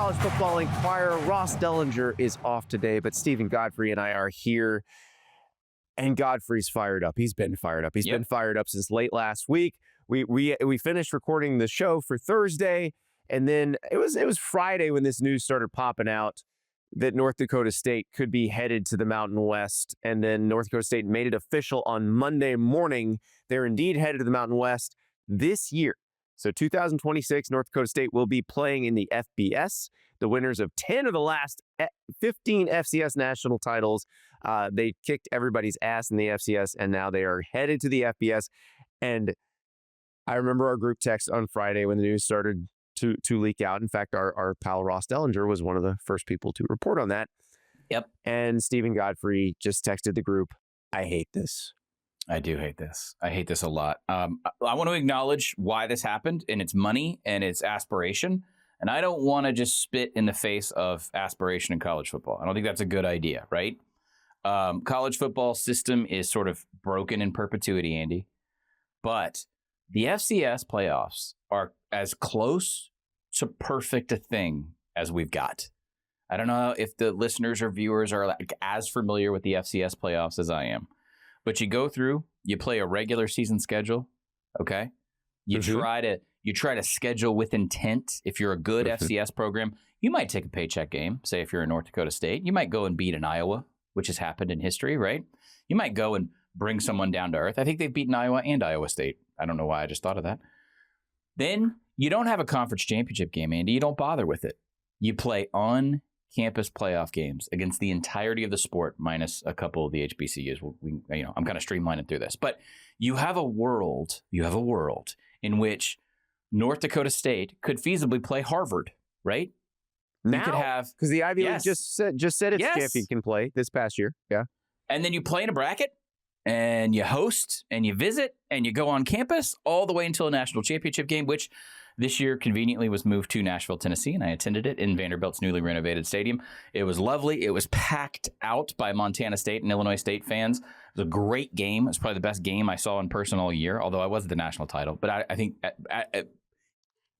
College Football Enquirer. Ross Dellinger is off today, but Steven Godfrey and I are here. And Godfrey's fired up. He's been fired up. He's been fired up since late last week. We finished recording the show for Thursday, and then it was Friday when this news started popping out that North Dakota State could be headed to the Mountain West. And then North Dakota State made it official on Monday morning. They're indeed headed to the Mountain West this year. So 2026, North Dakota State will be playing in the FBS. The winners of 10 of the last 15 FCS national titles. They kicked everybody's ass in the FCS, and now they are headed to the FBS. And I remember our group text on Friday when the news started to leak out. In fact, our pal Ross Dellinger was one of the first people to report on that. Yep. And Steven Godfrey just texted the group, "I hate this." I do hate this. I hate this a lot. I want to acknowledge why this happened, and it's money and it's aspiration. And I don't want to just spit in the face of aspiration in college football. I don't think that's a good idea, right? College football system is sort of broken in perpetuity, Andy. But the FCS playoffs are as close to perfect a thing as we've got. I don't know if the listeners or viewers are like as familiar with the FCS playoffs as I am. But you go through, you play a regular season schedule, okay? You try to schedule with intent. If you're a good FCS program, you might take a paycheck game. Say if you're in North Dakota State, you might go and beat an Iowa, which has happened in history, right? You might go and bring someone down to earth. I think they've beaten Iowa and Iowa State. I don't know why I just thought of that. Then you don't have a conference championship game, Andy. You don't bother with it. You play on-campus playoff games against the entirety of the sport, minus a couple of the HBCUs. I'm kind of streamlining through this, but you have a world in which North Dakota State could feasibly play Harvard, right? Now, could have because the Ivy League just said its champion can play this past year. Yeah, and then you play in a bracket, and you host, and you visit, and you go on campus all the way until a national championship game, which this year conveniently was moved to Nashville, Tennessee, and I attended it in Vanderbilt's newly renovated stadium. It was lovely. It was packed out by Montana State and Illinois State fans. It was a great game. It was probably the best game I saw in person all year, although I was the national title. But I think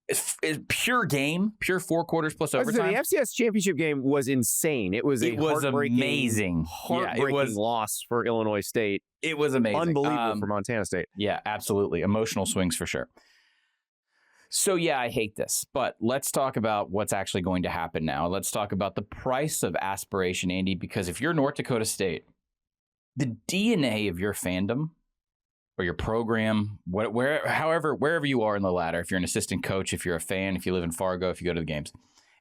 it's pure game, pure 4 quarters plus overtime. The FCS championship game was insane. It was amazing, heartbreaking loss for Illinois State. It was amazing. Unbelievable for Montana State. Yeah, absolutely. Emotional swings for sure. So, yeah, I hate this, but let's talk about what's actually going to happen now. Let's talk about the price of aspiration, Andy, because if you're North Dakota State, the DNA of your fandom or your program, wherever you are in the ladder, if you're an assistant coach, if you're a fan, if you live in Fargo, if you go to the games,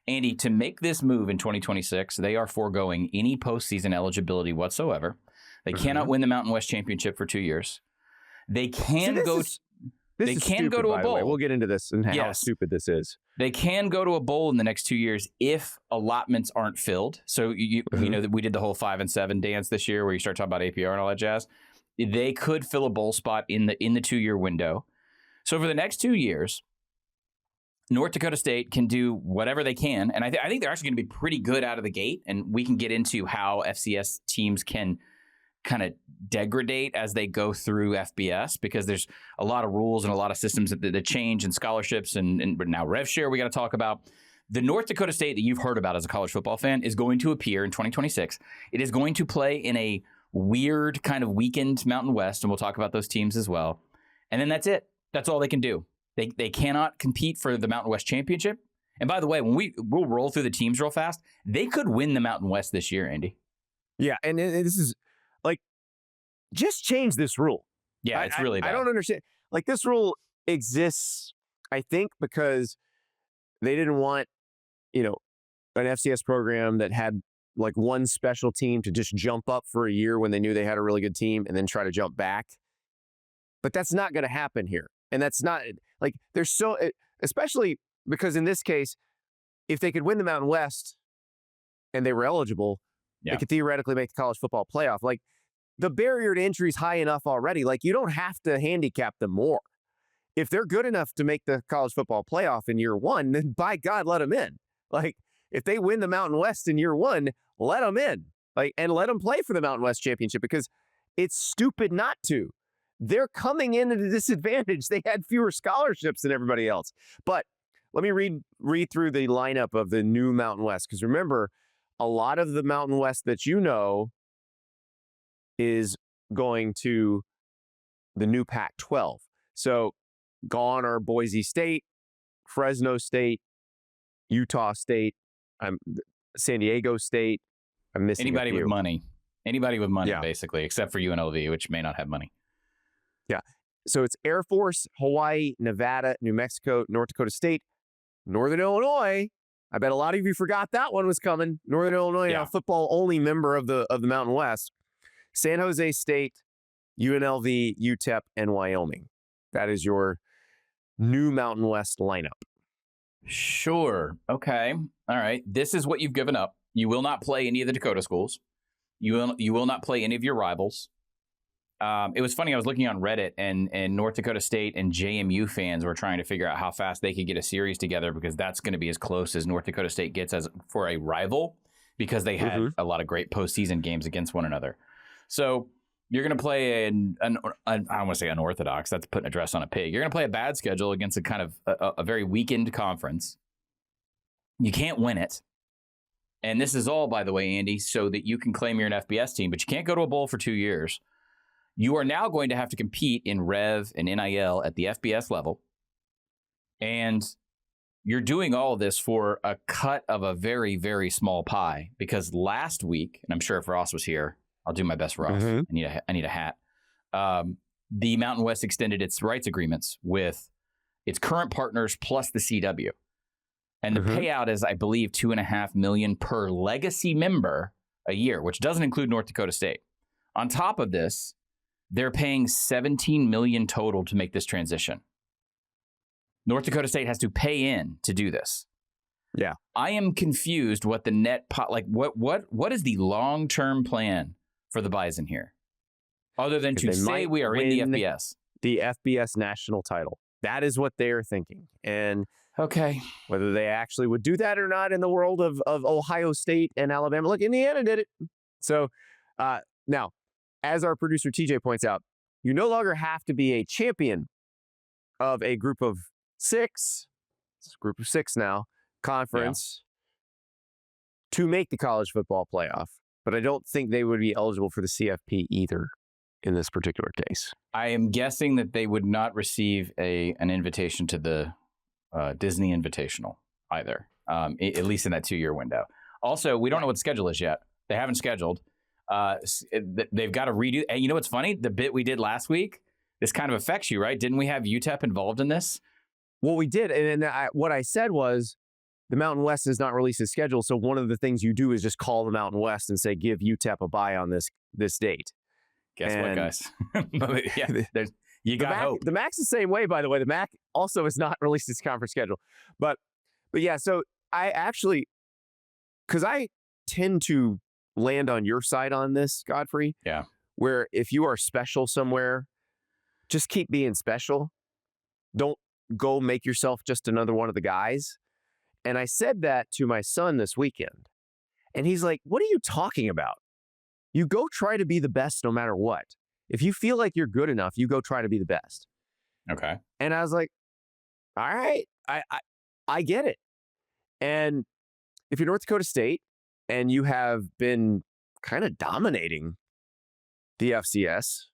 Andy, to make this move in 2026, they are foregoing any postseason eligibility whatsoever. They cannot win the Mountain West Championship for 2 years. They can go... They can go to a bowl. We'll get into this and how stupid this is. They can go to a bowl in the next 2 years if allotments aren't filled. So you know that we did the whole 5 and 7 dance this year, where you start talking about APR and all that jazz. They could fill a bowl spot in the 2-year window. So for the next 2 years, North Dakota State can do whatever they can, and I think they're actually going to be pretty good out of the gate. And we can get into how FCS teams can kind of degrade as they go through FBS, because there's a lot of rules and a lot of systems that change, and scholarships and now rev share we got to talk about. The North Dakota State that you've heard about as a college football fan is going to appear in 2026. It is going to play in a weird kind of weakened Mountain West, and we'll talk about those teams as well. And then that's it. That's all they can do. They cannot compete for the Mountain West Championship. And by the way, when we'll roll through the teams real fast, they could win the Mountain West this year, Andy. Yeah, and this is like, just change this rule. Yeah, it's really bad. I don't understand. Like, this rule exists, I think, because they didn't want, an FCS program that had like one special team to just jump up for a year when they knew they had a really good team and then try to jump back. But that's not going to happen here. And that's not like, there's so, especially because in this case, if they could win the Mountain West and they were eligible, they could theoretically make the college football playoff. Like, the barrier to entry is high enough already. Like, you don't have to handicap them more. If they're good enough to make the college football playoff in year one, then by God, let them in. Like, if they win the Mountain West in year one, let them in. Like, and let them play for the Mountain West Championship, because it's stupid not to. They're coming in at a disadvantage. They had fewer scholarships than everybody else. But let me read through the lineup of the new Mountain West, because remember, a lot of the Mountain West that you know is going to the new Pac-12. So gone are Boise State, Fresno State, Utah State, San Diego State. I'm missing anybody with money. Anybody with money, Yeah. basically, except for UNLV, which may not have money. Yeah. So it's Air Force, Hawaii, Nevada, New Mexico, North Dakota State, Northern Illinois. I bet a lot of you forgot that one was coming. Northern Illinois, Yeah. a football-only member of the Mountain West. San Jose State, UNLV, UTEP, and Wyoming. That is your new Mountain West lineup. Sure. Okay. All right. This is what you've given up. You will not play any of the Dakota schools. You will not play any of your rivals. It was funny. I was looking on Reddit, and North Dakota State and JMU fans were trying to figure out how fast they could get a series together, because that's going to be as close as North Dakota State gets as for a rival, because they had a lot of great postseason games against one another. So you're going to play I don't want to say unorthodox. That's putting a dress on a pig. You're going to play a bad schedule against a kind of a very weakened conference. You can't win it. And this is all, by the way, Andy, so that you can claim you're an FBS team, but you can't go to a bowl for 2 years. You are now going to have to compete in Rev and NIL at the FBS level. And you're doing all of this for a cut of a very, very small pie, because last week, and I'm sure if Ross was here, I'll do my best, Ross. I need a hat. The Mountain West extended its rights agreements with its current partners plus the CW. And the payout is, I believe, $2.5 million per legacy member a year, which doesn't include North Dakota State. On top of this, they're paying $17 million total to make this transition. North Dakota State has to pay in to do this. Yeah. I am confused what the net what is the long-term plan for the Bison here, other than to say we are in the FBS. The FBS national title. That is what they're thinking. And okay, whether they actually would do that or not in the world of Ohio State and Alabama. Look, Indiana did it. So now, as our producer TJ points out, you no longer have to be a champion of a group of 6. It's a group of 6 now, conference, to make the college football playoff. But I don't think they would be eligible for the CFP either in this particular case. I am guessing that they would not receive an invitation to the Disney Invitational either, at least in that 2-year window. Also, we don't know what the schedule is yet. They haven't scheduled. They've got to redo. And you know what's funny? The bit we did last week, this kind of affects you, right? Didn't we have UTEP involved in this? Well, we did. And what I said was the Mountain West has not released its schedule. So one of the things you do is just call the Mountain West and say, give UTEP a bye on this date. Guess what, guys? You got hope. The MAC's the same way, by the way. The MAC also has not released its conference schedule. But yeah, so I actually, because I tend to land on your side on this, Godfrey. Yeah. Where if you are special somewhere, just keep being special. Don't go make yourself just another one of the guys. And I said that to my son this weekend. And he's like, what are you talking about? You go try to be the best no matter what. If you feel like you're good enough, you go try to be the best. Okay. And I was like, all right, I get it. And if you're North Dakota State and you have been kind of dominating the FCS,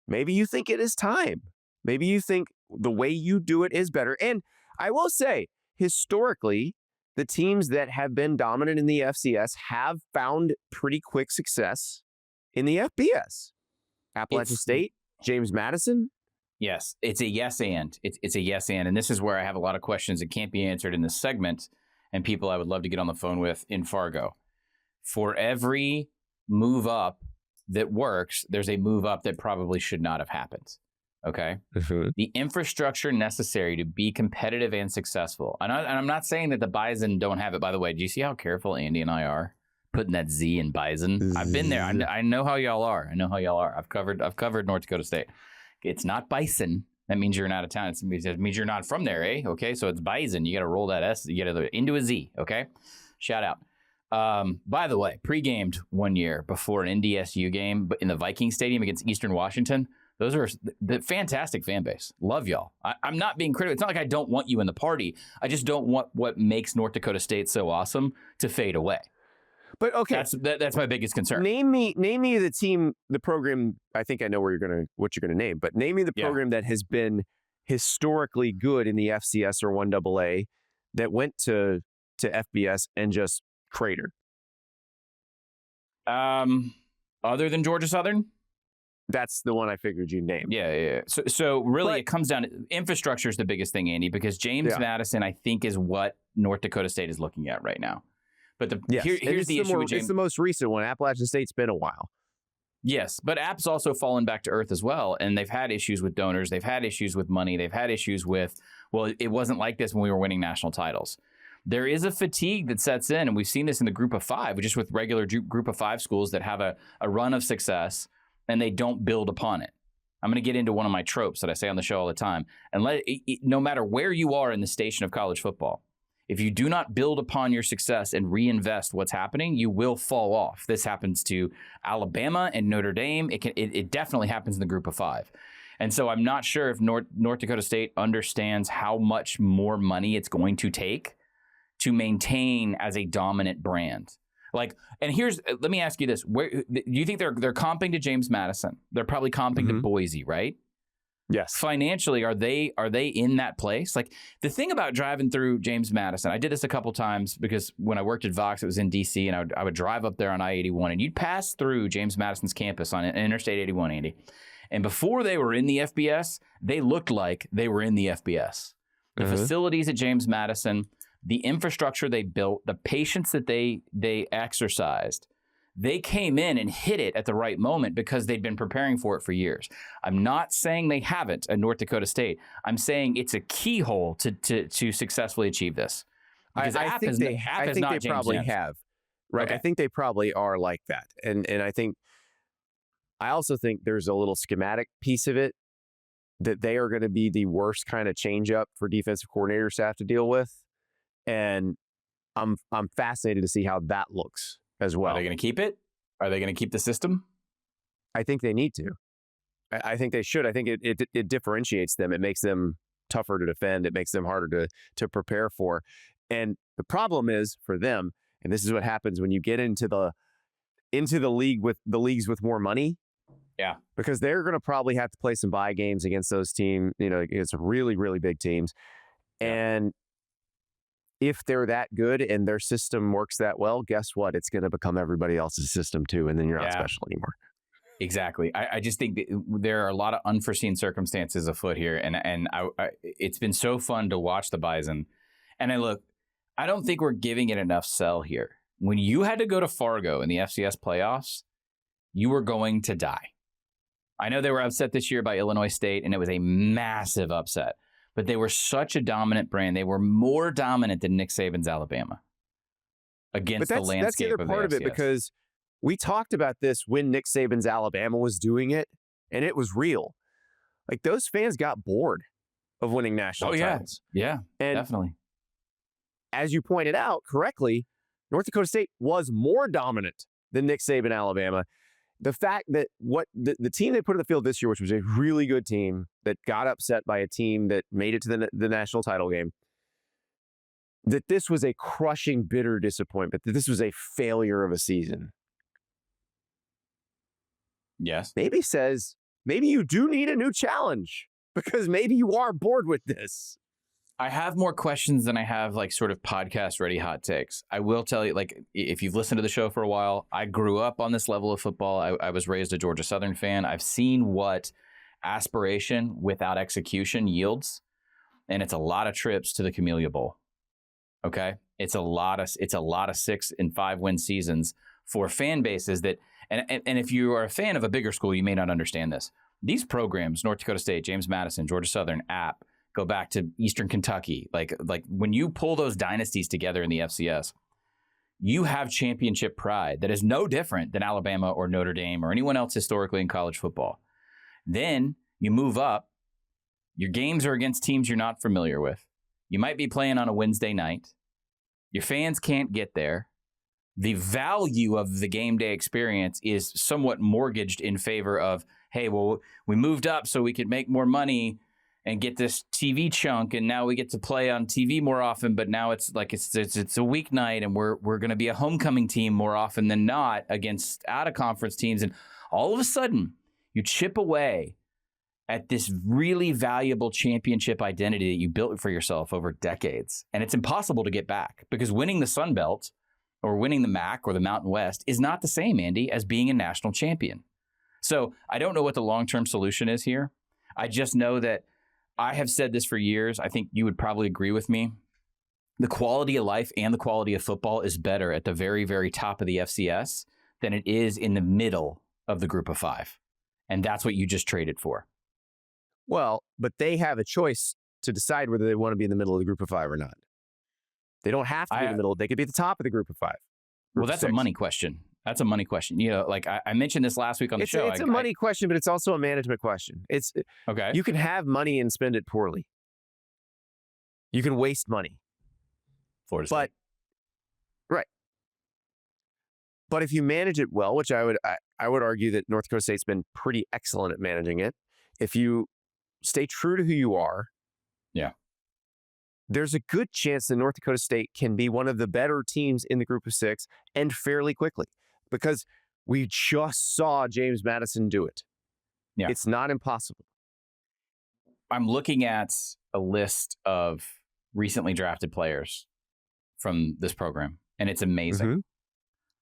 maybe you think it is time. Maybe you think the way you do it is better. And I will say, historically, the teams that have been dominant in the FCS have found pretty quick success in the FBS. Appalachian State, James Madison. Yes, it's a yes and. It's a yes and. And this is where I have a lot of questions that can't be answered in this segment, and people I would love to get on the phone with in Fargo. For every move up that works, there's a move up that probably should not have happened. Okay? The infrastructure necessary to be competitive and successful. And I'm not saying that the Bison don't have it, by the way. Do you see how careful Andy and I are putting that Z in Bison? I've been there. I know how y'all are. I've covered North Dakota State. It's not Bison. That means you're not out of town. It means you're not from there, eh? Okay, so it's Bison. You got to roll that S. You got to into a Z. Okay, shout out. By the way, pre-gamed one year before an NDSU game, but in the Viking Stadium against Eastern Washington. Those are the fantastic fan base. Love y'all. I'm not being critical. It's not like I don't want you in the party. I just don't want what makes North Dakota State so awesome to fade away. But okay, that's my biggest concern. Name me the team, the program. I think I know what you're gonna name, but name me the program that has been historically good in the FCS or 1AA that went to FBS and just cratered. Other than Georgia Southern? That's the one I figured you'd name. Yeah. So really, it comes down to infrastructure is the biggest thing, Andy, because James Madison, I think, is what North Dakota State is looking at right now. But here's the issue with James. It's the most recent one. Appalachian State's been a while. Yes, but App's also fallen back to earth as well, and they've had issues with donors. They've had issues with money. They've had issues with, well, it wasn't like this when we were winning national titles. There is a fatigue that sets in, and we've seen this in the group of five, just with regular group of five schools that have a run of success, and they don't build upon it. I'm going to get into one of my tropes that I say on the show all the time. And no matter where you are in the station of college football, if you do not build upon your success and reinvest what's happening, you will fall off. This happens to Alabama and Notre Dame. It definitely happens in the group of five. And so I'm not sure if North Dakota State understands how much more money it's going to take to maintain as a dominant brand. Let me ask you this. Where do you think they're comping to James Madison? They're probably comping to Boise, right? Yes. Financially, are they in that place? Like, the thing about driving through James Madison, I did this a couple times because when I worked at Vox, it was in DC, and I would drive up there on I-81, and you'd pass through James Madison's campus on Interstate 81, Andy. And before they were in the FBS, they looked like they were in the FBS. The facilities at James Madison, the infrastructure they built, the patience that they exercised, they came in and hit it at the right moment because they'd been preparing for it for years. I'm not saying they haven't at North Dakota State. I'm saying it's a keyhole to successfully achieve this. I think they probably have. Right. Okay. I think they probably are like that. And I also think there's a little schematic piece of it that they are going to be the worst kind of change up for defensive coordinators to have to deal with. And I'm fascinated to see how that looks as well. Are they going to keep it? Are they going to keep the system? I think they need to. I think they should. I think it differentiates them. It makes them tougher to defend. It makes them harder to prepare for. And the problem is for them, and this is what happens when you get into the leagues with more money. Yeah. Because they're going to probably have to play some bye games against those teams, against really, really big teams. Yeah. And if they're that good and their system works that well, guess what? It's going to become everybody else's system too, and then you're not special anymore. Exactly. I just think that there are a lot of unforeseen circumstances afoot here, and it's been so fun to watch the Bison. And I don't think we're giving it enough sell here. When you had to go to Fargo in the FCS playoffs, you were going to die. I know they were upset this year by Illinois State, and it was a massive upset. But they were such a dominant brand. They were more dominant than Nick Saban's Alabama against the landscape. That's the other part of it, because we talked about this when Nick Saban's Alabama was doing it, and it was real. Like, those fans got bored of winning national titles. Yeah, and definitely. As you pointed out correctly, North Dakota State was more dominant than Nick Saban Alabama. The fact that the team they put in the field this year, which was a really good team that got upset by a team that made it to the national title game, that this was a crushing, bitter disappointment, that this was a failure of a season. Yes. Maybe you do need a new challenge, because maybe you are bored with this. I have more questions than I have sort of podcast ready hot takes. I will tell you, if you've listened to the show for a while, I grew up on this level of football. I was raised a Georgia Southern fan. I've seen what aspiration without execution yields, and it's a lot of trips to the Camellia Bowl. Okay, it's a lot of 6 and 5 win seasons for fan bases that, and if you are a fan of a bigger school, you may not understand this. These programs, North Dakota State, James Madison, Georgia Southern, App, go back to Eastern Kentucky. Like when you pull those dynasties together in the FCS, you have championship pride that is no different than Alabama or Notre Dame or anyone else historically in college football. Then you move up. Your games are against teams you're not familiar with. You might be playing on a Wednesday night. Your fans can't get there. The value of the game day experience is somewhat mortgaged in favor of hey, well, we moved up so we could make more money and get this TV chunk, and now we get to play on TV more often. But now it's like it's a weeknight, and we're going to be a homecoming team more often than not against out of conference teams. And all of a sudden, you chip away at this really valuable championship identity that you built for yourself over decades, and it's impossible to get back because winning the Sun Belt or winning the MAC or the Mountain West is not the same, Andy, as being a national champion. So I don't know what the long-term solution is here. I just know that I have said this for years. I think you would probably agree with me. The quality of life and the quality of football is better at the very, very top of the FCS than it is in the middle of the group of five. And that's what you just traded for. Well, but they have a choice to decide whether they want to be in the middle of the group of five or not. They don't have to be in the middle. They could be at the top of the group of five. Well, that's a money question. That's a money question. You know, like I mentioned this last week on the show. It's a money question, but it's also a management question. It's okay. You can have money and spend it poorly. You can waste money. Florida State. Right. But if you manage it well, which I would argue that North Dakota State's been pretty excellent at managing it. If you stay true to who you are, yeah, there's a good chance that North Dakota State can be one of the better teams in the group of six and fairly quickly. Because we just saw James Madison do it. Yeah. It's not impossible. I'm looking at a list of recently drafted players from this program, and it's amazing. Mm-hmm.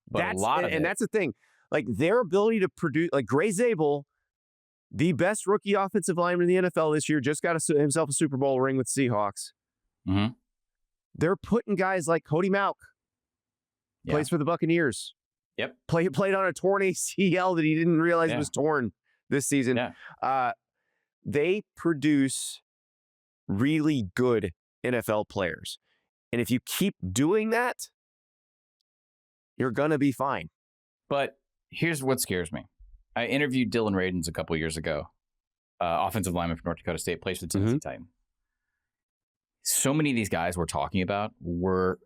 But that's the thing. Like their ability to produce, like Gray Zabel, the best rookie offensive lineman in the NFL this year, just got himself a Super Bowl ring with Seahawks. Mm-hmm. They're putting guys like Cody Mauch, plays for the Buccaneers. Yep. Played on a torn ACL that he didn't realize was torn this season. Yeah. They produce really good NFL players. And if you keep doing that, you're going to be fine. But here's what scares me. I interviewed Dylan Radins a couple years ago, offensive lineman from North Dakota State, plays for the Tennessee Titans. So many of these guys we're talking about were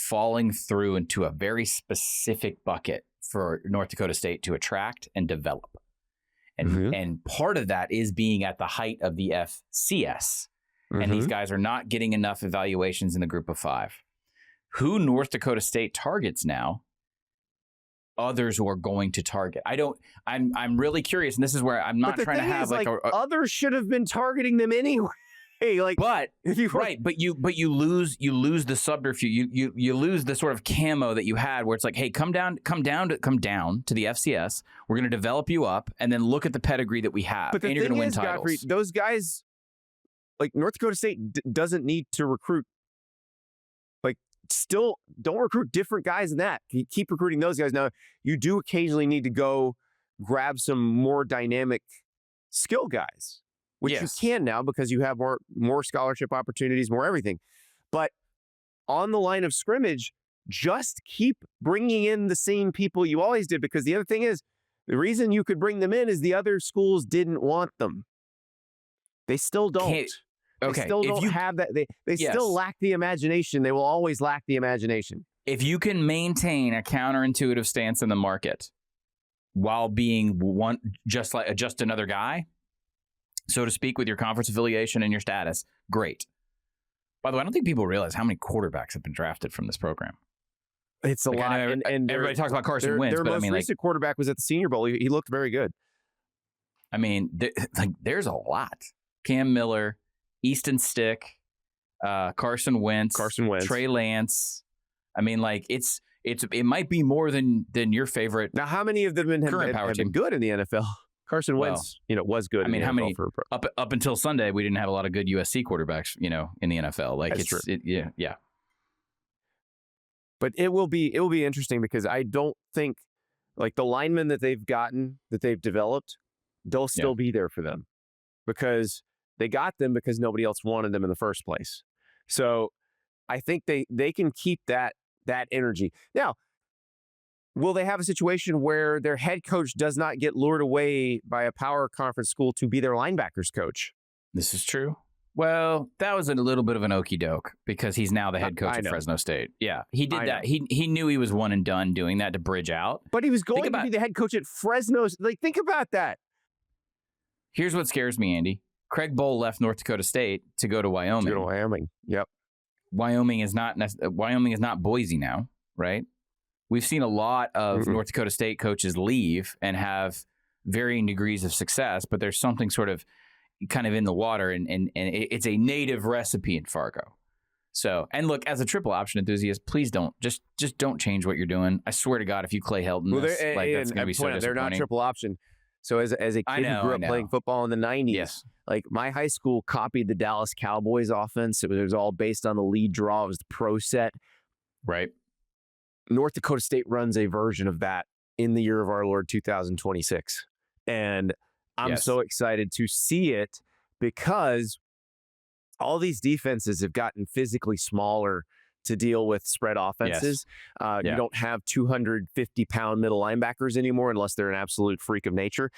falling through into a very specific bucket for North Dakota State to attract and develop. And part of that is being at the height of the FCS. And these guys are not getting enough evaluations in the group of five. Who North Dakota State targets now, others who are going to target. I'm really curious, and this is where I'm not trying to have others should have been targeting them anyway. But you lose the subterfuge. You lose the sort of camo that you had, where it's like, hey, come down to the FCS. We're going to develop you up, and then look at the pedigree that we have. But and you're going to win titles. Godfrey, those guys, like North Dakota State, doesn't need to recruit. Like, still don't recruit different guys than that. You keep recruiting those guys. Now, you do occasionally need to go grab some more dynamic skill guys. Which you can now because you have more scholarship opportunities, more everything. But on the line of scrimmage, just keep bringing in the same people you always did. Because the other thing is, the reason you could bring them in is the other schools didn't want them. They still don't. They still don't have that. They still lack the imagination. They will always lack the imagination. If you can maintain a counterintuitive stance in the market while being just another guy, so to speak, with your conference affiliation and your status, great. By the way, I don't think people realize how many quarterbacks have been drafted from this program. It's a lot. And everybody talks about Carson Wentz, but most recent quarterback was at the Senior Bowl. He looked very good. I mean, there's a lot. Cam Miller, Easton Stick, Carson Wentz, Trey Lance. I mean, it might be more than your favorite. Now, how many of them have been good in the NFL? Carson Wentz, was good. I mean, how many? Up until Sunday, we didn't have a lot of good USC quarterbacks, in the NFL. That's true. Yeah. But it will be interesting because I don't think the linemen that they've gotten, that they've developed, they'll still be there for them because they got them because nobody else wanted them in the first place. So I think they can keep that energy. Now, will they have a situation where their head coach does not get lured away by a power conference school to be their linebackers coach? This is true. Well, that was a little bit of an okey doke because he's now the head coach of Fresno State. Yeah, he did that. He knew he was one and done doing that to bridge out. But he was going to be the head coach at Fresno. Think about that. Here's what scares me, Andy. Craig Bohl left North Dakota State to go to Wyoming. To go to Wyoming. Yep. Wyoming is not Boise now, right? We've seen a lot of North Dakota State coaches leave and have varying degrees of success, but there's something sort of kind of in the water, and it's a native recipe in Fargo. So, and look, as a triple option enthusiast, please don't just don't change what you're doing. I swear to God, if you Clay Helton, that's going to be so disappointing. They're not triple option. So as a kid who grew up playing football in the 90s, like my high school copied the Dallas Cowboys offense. It was all based on the lead draw. It was the pro set. Right. North Dakota State runs a version of that in the year of our Lord 2026. And I'm so excited to see it because all these defenses have gotten physically smaller to deal with spread offenses. You don't have 250-pound middle linebackers anymore unless they're an absolute freak of nature.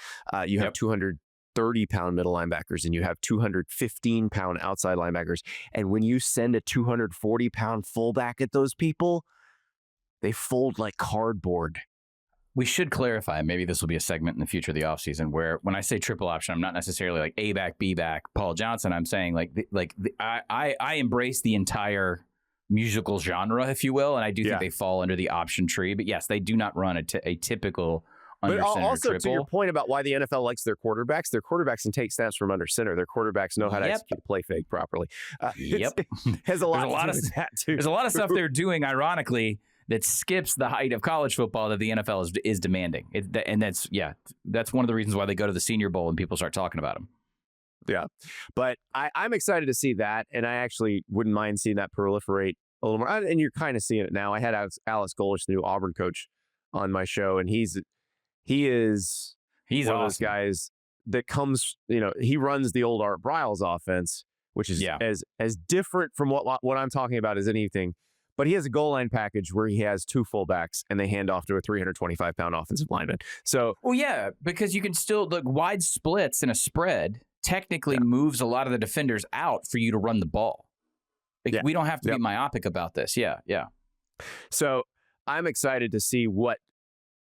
You have 230-pound middle linebackers and you have 215-pound outside linebackers. And when you send a 240-pound fullback at those people, they fold like cardboard. We should clarify, maybe this will be a segment in the future of the offseason, where when I say triple option, I'm not necessarily like A back, B back, Paul Johnson. I'm saying I embrace the entire musical genre, if you will, and I do think they fall under the option tree. But yes, they do not run a typical under center also triple. To your point about why the NFL likes their quarterbacks can take snaps from under center. Their quarterbacks know how to execute play fake properly. Has a lot of that too. There's a lot of stuff they're doing, ironically, that skips the height of college football that the NFL is demanding. And that's one of the reasons why they go to the Senior Bowl and people start talking about them. Yeah. But I'm excited to see that, and I actually wouldn't mind seeing that proliferate a little more. And you're kind of seeing it now. I had Alex Golesh, the new Auburn coach, on my show, and he's one awesome. of those guys that comes, he runs the old Art Briles offense, which is as different from what I'm talking about as anything. But he has a goal line package where he has two fullbacks and they hand off to a 325-pound offensive lineman. So, because you can still look wide splits in a spread technically moves a lot of the defenders out for you to run the ball. We don't have to be myopic about this. Yeah. So I'm excited to see what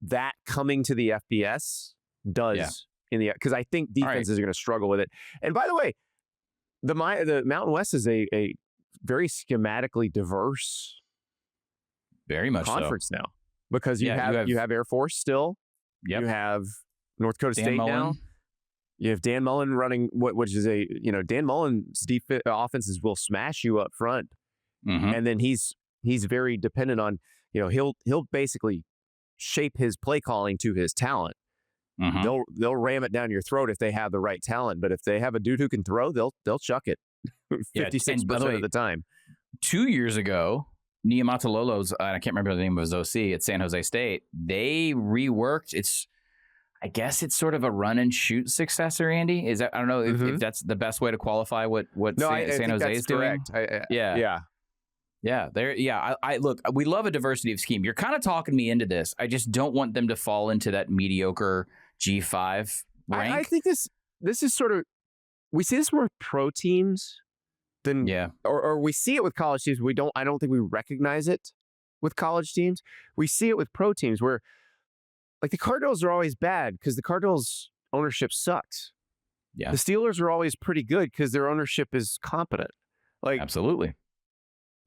that coming to the FBS does because I think defenses are going to struggle with it. And by the way, the Mountain West is a very schematically diverse. Very much conference now, because you have Air Force still. Yep. You have North Dakota State now. You have Dan Mullen running which is Dan Mullen's offenses will smash you up front, and then he's very dependent on he'll basically shape his play calling to his talent. They'll ram it down your throat if they have the right talent, but if they have a dude who can throw, they'll chuck it 56% of the time. 2 years ago, Niumatalolo's, I can't remember the name of his OC at San Jose State, they reworked. I guess it's sort of a run and shoot successor, Andy. Is that, I don't know if that's the best way to qualify what San Jose is doing. I look, we love a diversity of scheme. You're kind of talking me into this. I just don't want them to fall into that mediocre G5 rank. I think this is sort of, we see this more with pro teams than or we see it with college teams. I don't think we recognize it with college teams. We see it with pro teams where like the Cardinals are always bad because the Cardinals ownership sucks. Yeah. The Steelers are always pretty good because their ownership is competent. Like absolutely.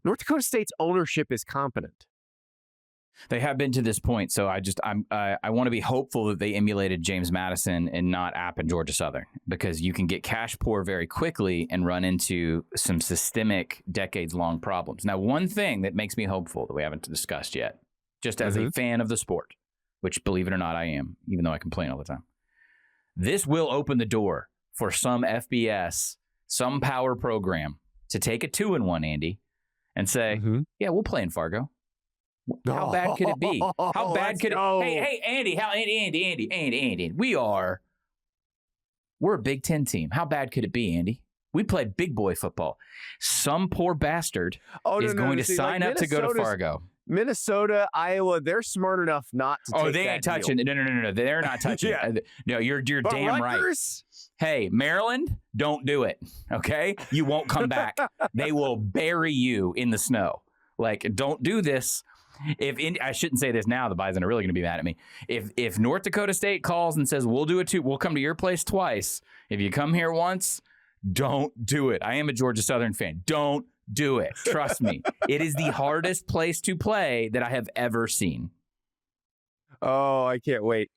North Dakota State's ownership is competent. They have been to this point, so I want to be hopeful that they emulated James Madison and not App and Georgia Southern, because you can get cash poor very quickly and run into some systemic, decades-long problems. Now, one thing that makes me hopeful that we haven't discussed yet, just as a fan of the sport, which, believe it or not, I am, even though I complain all the time, this will open the door for some FBS, some power program to take a 2-1, Andy, and say, we'll play in Fargo. How bad could it be? How bad could it? Hey, Andy, Andy, we're a Big Ten team. How bad could it be, Andy? We play big boy football. Some poor bastard is going to sign up to go to Fargo. Minnesota, Iowa, they're smart enough not to take that they ain't touching. No. They're not touching it. No, you're damn Rutgers? Right. Hey, Maryland, don't do it, okay? You won't come back. They will bury you in the snow. Like, don't do this. I shouldn't say this now, the Bison are really going to be mad at me. If North Dakota State calls and says, we'll do it too, we'll come to your place twice. If you come here once, don't do it. I am a Georgia Southern fan. Don't do it. Trust me. It is the hardest place to play that I have ever seen. Oh, I can't wait.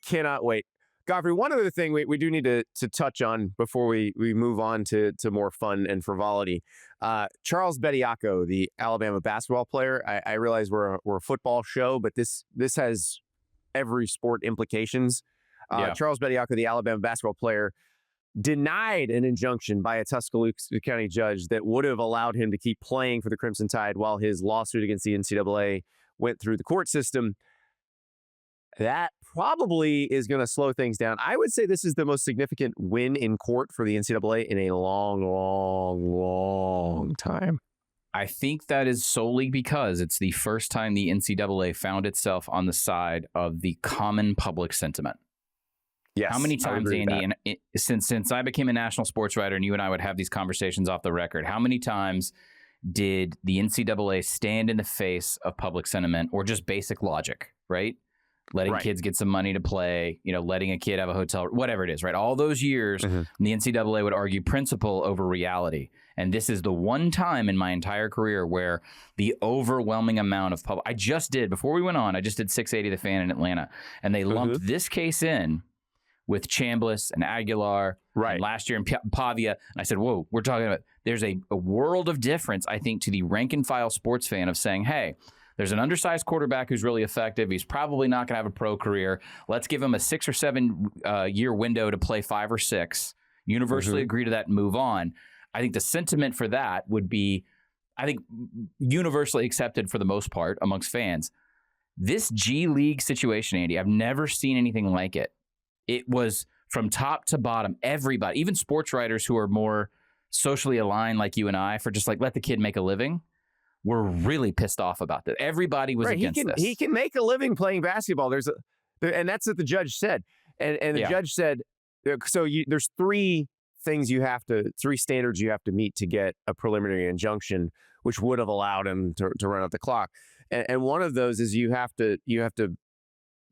Cannot wait. Godfrey, one other thing we do need to touch on before we move on to more fun and frivolity. Charles Bediako, the Alabama basketball player. I realize we're a football show, but this has every sport implications. Charles Bediako, the Alabama basketball player, denied an injunction by a Tuscaloosa County judge that would have allowed him to keep playing for the Crimson Tide while his lawsuit against the NCAA went through the court system. That probably is going to slow things down. I would say this is the most significant win in court for the NCAA in a long, long, long time. I think that is solely because it's the first time the NCAA found itself on the side of the common public sentiment. Yes, how many times, Andy, and since I became a national sports writer and you and I would have these conversations off the record, how many times did the NCAA stand in the face of public sentiment or just basic logic, right? Letting kids get some money to play, letting a kid have a hotel, whatever it is, right? All those years, the NCAA would argue principle over reality. And this is the one time in my entire career where the overwhelming amount of public... before we went on, I just did 680 The Fan in Atlanta, and they lumped this case in with Chambliss and Aguilar, and last year in Pavia. And I said, whoa, we're talking about... There's a world of difference, I think, to the rank-and-file sports fan of saying, hey, there's an undersized quarterback who's really effective. He's probably not going to have a pro career. Let's give him a 6 or 7 year window to play 5 or 6. Universally agree to that and move on. I think the sentiment for that would be, universally accepted for the most part amongst fans. This G League situation, Andy, I've never seen anything like it. It was from top to bottom, everybody, even sports writers who are more socially aligned like you and I, for just let the kid make a living, were really pissed off about that. Everybody was against this. He can make a living playing basketball. And that's what the judge said. And the judge said, there's 3 standards you have to meet to get a preliminary injunction, which would have allowed him to run out the clock. And one of those is you have to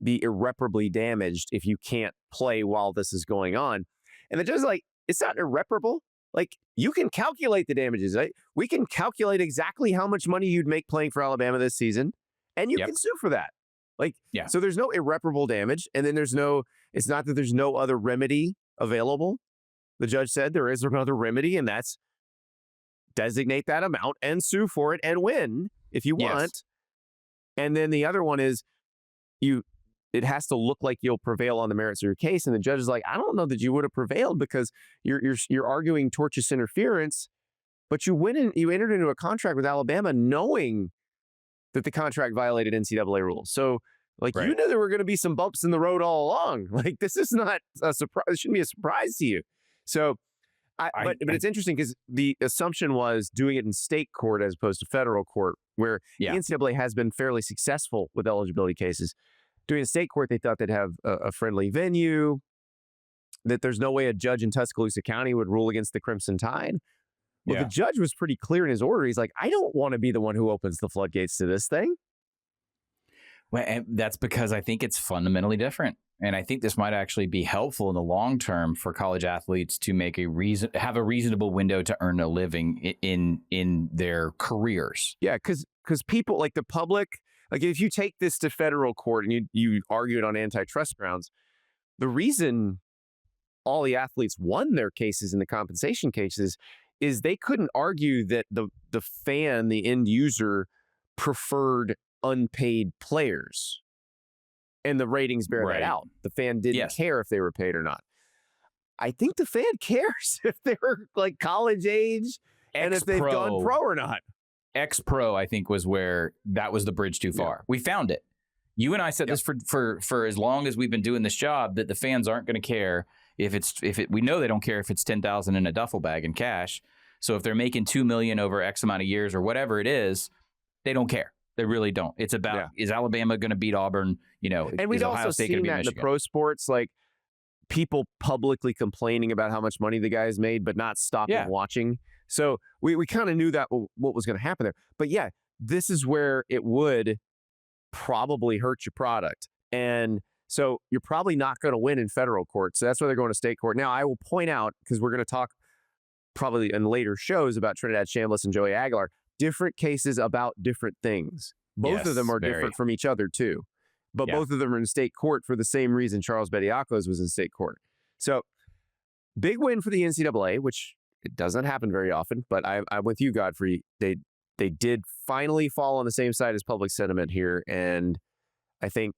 be irreparably damaged if you can't play while this is going on. And the judge is like, it's not irreparable. You can calculate the damages. Right? We can calculate exactly how much money you'd make playing for Alabama this season, and you can sue for that. So there's no irreparable damage, and then it's not that there's no other remedy available. The judge said there is another remedy, and that's designate that amount and sue for it and win if you want. And then the other one is it has to look like you'll prevail on the merits of your case. And the judge is like, I don't know that you would have prevailed because you're arguing tortious interference, but you entered into a contract with Alabama knowing that the contract violated NCAA rules. So you knew there were going to be some bumps in the road all along. This is not a surprise. It shouldn't be a surprise to you. So, but it's interesting because the assumption was doing it in state court as opposed to federal court, where the NCAA has been fairly successful with eligibility cases. Doing a state court, they thought they'd have a friendly venue, that there's no way a judge in Tuscaloosa County would rule against the Crimson Tide. Well, the judge was pretty clear in his order. He's like, I don't want to be the one who opens the floodgates to this thing. Well, and that's because I think it's fundamentally different. And I think this might actually be helpful in the long term for college athletes to have a reasonable window to earn a living in their careers. Yeah, because people, the public, if you take this to federal court and you argue it on antitrust grounds, the reason all the athletes won their cases in the compensation cases is they couldn't argue that the fan, the end user, preferred unpaid players. And the ratings bear that out. The fan didn't care if they were paid or not. I think the fan cares if they were college age and if they've gone pro or not. Ex-pro, I think, was where that was the bridge too far. We found it. You and I said this for as long as we've been doing this job, that the fans aren't going to care we know they don't care if it's $10,000 in a duffel bag in cash. So if they're making $2 million over X amount of years or whatever it is, they don't care. They really don't. It's about, is Alabama going to beat Auburn? And we've also seen that in the pro sports, people publicly complaining about how much money the guys made, but not stopping watching. So we kind of knew that what was going to happen there. But this is where it would probably hurt your product. And so you're probably not going to win in federal court. So that's why they're going to state court. Now, I will point out, because we're going to talk probably in later shows about Trinidad Chambliss and Joey Aguilar, different cases about different things. Both of them are different from each other too. But both of them are in state court for the same reason Charles Bediako's was in state court. So big win for the NCAA, which it doesn't happen very often, but I'm with you, Godfrey. They did finally fall on the same side as public sentiment here. And I think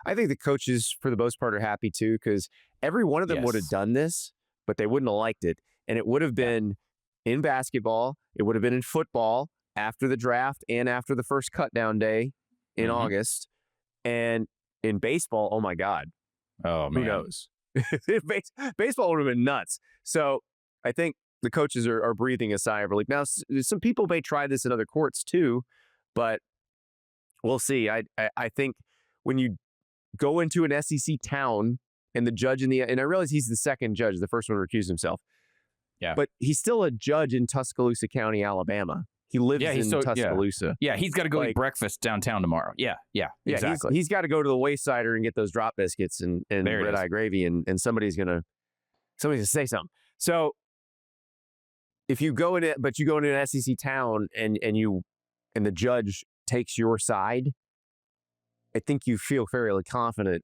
the coaches, for the most part, are happy too, because every one of them would have done this, but they wouldn't have liked it. And it would have been in basketball. It would have been in football after the draft and after the first cut down day in August. And in baseball, oh my God. Oh, man. Who knows? Baseball would have been nuts. So I think the coaches are breathing a sigh of relief. Now, some people may try this in other courts too, but we'll see. I think when you go into an SEC town and the judge and I realize he's the second judge, the first one recused himself. Yeah. But he's still a judge in Tuscaloosa County, Alabama. He lives in Tuscaloosa. Yeah, he's got to go eat breakfast downtown tomorrow. Yeah, exactly. He's got to go to the Waysider and get those drop biscuits and red-eye gravy, and somebody's gonna say something. So if you go into an SEC town and the judge takes your side, I think you feel fairly confident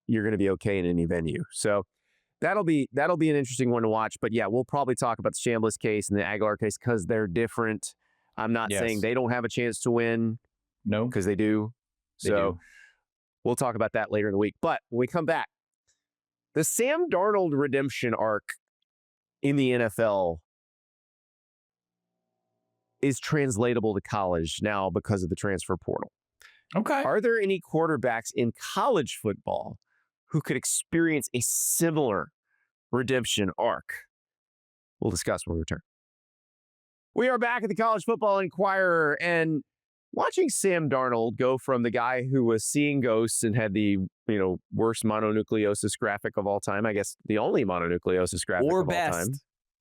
you're going to be okay in any venue. So that'll be an interesting one to watch. But yeah, we'll probably talk about the Chambliss case and the Aguilar case because they're different. I'm not saying they don't have a chance to win. No, because they do. We'll talk about that later in the week. But when we come back, the Sam Darnold redemption arc in the NFL is translatable to college now because of the transfer portal. Okay. Are there any quarterbacks in college football who could experience a similar redemption arc? We'll discuss when we return. We are back at the College Football Enquirer, and watching Sam Darnold go from the guy who was seeing ghosts and had the worst mononucleosis graphic of all time, I guess the only mononucleosis graphic of all time.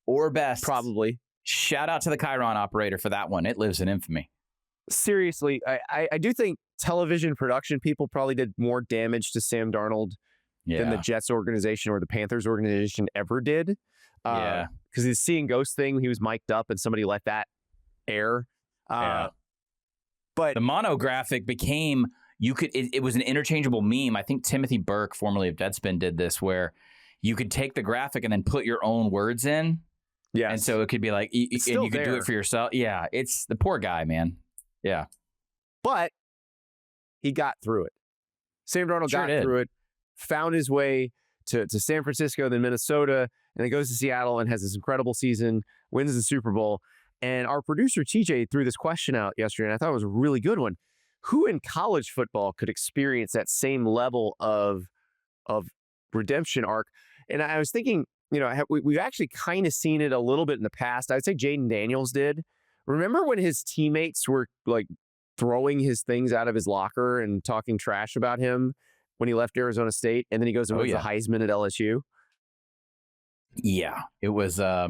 Or best. Probably. Shout out to the Chiron operator for that one. It lives in infamy. Seriously, I do think television production people probably did more damage to Sam Darnold than the Jets organization or the Panthers organization ever did. Because his seeing ghost thing, he was mic'd up and somebody let that air. But the monographic became, it was an interchangeable meme. I think Timothy Burke, formerly of Deadspin, did this where you could take the graphic and then put your own words in. Yeah. And so it could be like, and you could do it for yourself. Yeah. It's the poor guy, man. Yeah. But he got through it. Sam Darnold got through it, found his way to San Francisco, then Minnesota, and then goes to Seattle and has this incredible season, wins the Super Bowl. And our producer, TJ, threw this question out yesterday, and I thought it was a really good one. Who in college football could experience that same level of redemption arc? And I was thinking, we've actually kind of seen it a little bit in the past. I would say Jaden Daniels did. Remember when his teammates were like throwing his things out of his locker and talking trash about him when he left Arizona State, and then he goes and wins the Heisman at LSU? Yeah, it was a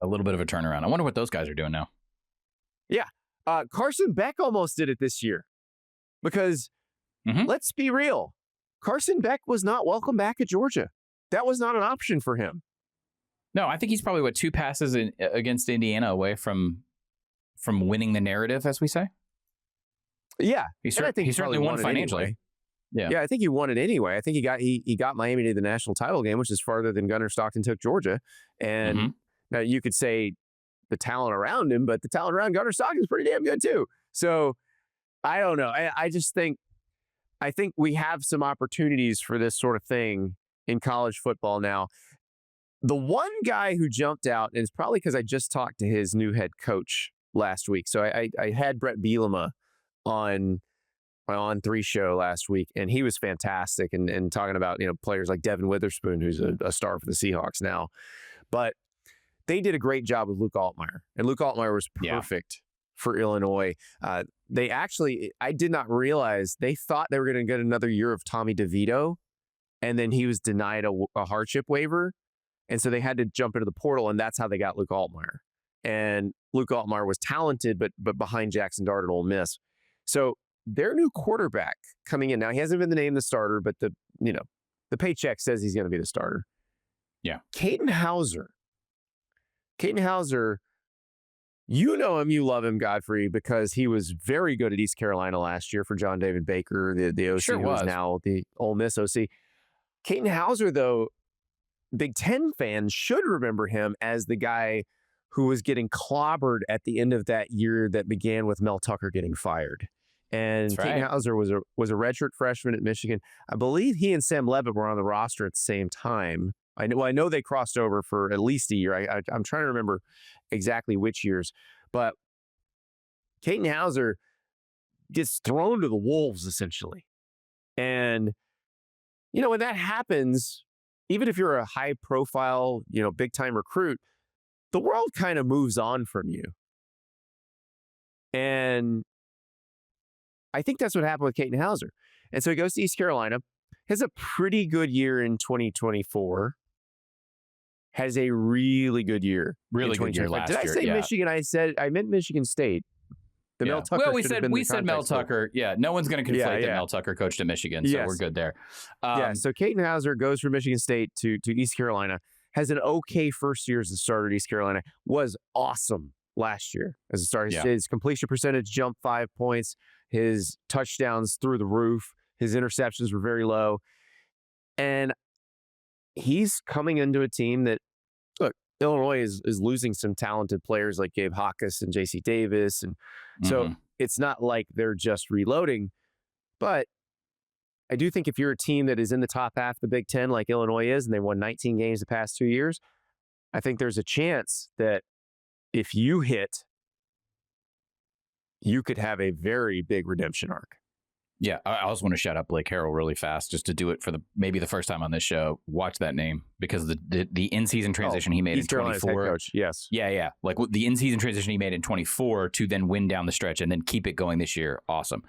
little bit of a turnaround. I wonder what those guys are doing now. Yeah. Carson Beck almost did it this year because let's be real. Carson Beck was not welcome back at Georgia. That was not an option for him. No, I think he's probably, 2 passes against Indiana away from winning the narrative, as we say. Yeah. He certainly won financially. Anyway. Yeah, I think he won it anyway. I think he got Miami to the national title game, which is farther than Gunnar Stockton took Georgia. And now you could say the talent around him, but the talent around Gunnar Stockton is pretty damn good too. So I don't know. I think we have some opportunities for this sort of thing in college football now. The one guy who jumped out, and it's probably because I just talked to his new head coach last week. So I had Brett Bielema on my On3 show last week, and he was fantastic and talking about, players like Devin Witherspoon, who's a star for the Seahawks now. But they did a great job with Luke Altmaier, and Luke Altmaier was perfect for Illinois. I did not realize they thought they were going to get another year of Tommy DeVito, and then he was denied a hardship waiver. And so they had to jump into the portal, and that's how they got Luke Altmaier. and Luke Altmaier was talented, but behind Jackson Dart at Ole Miss. So their new quarterback coming in now, he hasn't been named the starter, but the paycheck says he's going to be the starter. Yeah. Caden Hauser, you know him, you love him, Godfrey, because he was very good at East Carolina last year for John David Baker, the OC who is now the Ole Miss OC. Caden Hauser, though, Big Ten fans should remember him as the guy who was getting clobbered at the end of that year that began with Mel Tucker getting fired. And Caden Hauser was a redshirt freshman at Michigan. I believe he and Sam Levitt were on the roster at the same time. I know they crossed over for at least a year. I'm trying to remember exactly which years. But Caden Hauser gets thrown to the wolves, essentially. And, when that happens, even if you're a high-profile, big-time recruit, the world kind of moves on from you. And I think that's what happened with Caden Hauser. And so he goes to East Carolina, has a pretty good year in 2024, has a really good year. Really good year last year. Did I say Michigan? I meant Michigan State. Mel Tucker. Well, we said Mel Tucker. Yeah, no one's going to conflate that Mel Tucker coached at Michigan, so we're good there. So Caden Hauser goes from Michigan State to East Carolina, has an okay first year as a starter at East Carolina, was awesome last year as a starter. His completion percentage jumped 5 points, his touchdowns through the roof, his interceptions were very low. And he's coming into a team that, look, Illinois is losing some talented players like Gabe Hawkes and J.C. Davis. And so it's not like they're just reloading. But I do think if you're a team that is in the top half of the Big Ten like Illinois is, and they won 19 games the past 2 years, I think there's a chance that if you hit, you could have a very big redemption arc. Yeah, I also want to shout out Blake Harrell really fast, just to do it for maybe the first time on this show. Watch that name, because the in-season transition he made in 24. Head coach, yes. Yeah. Like the in-season transition he made in 24 to then win down the stretch and then keep it going this year. Awesome.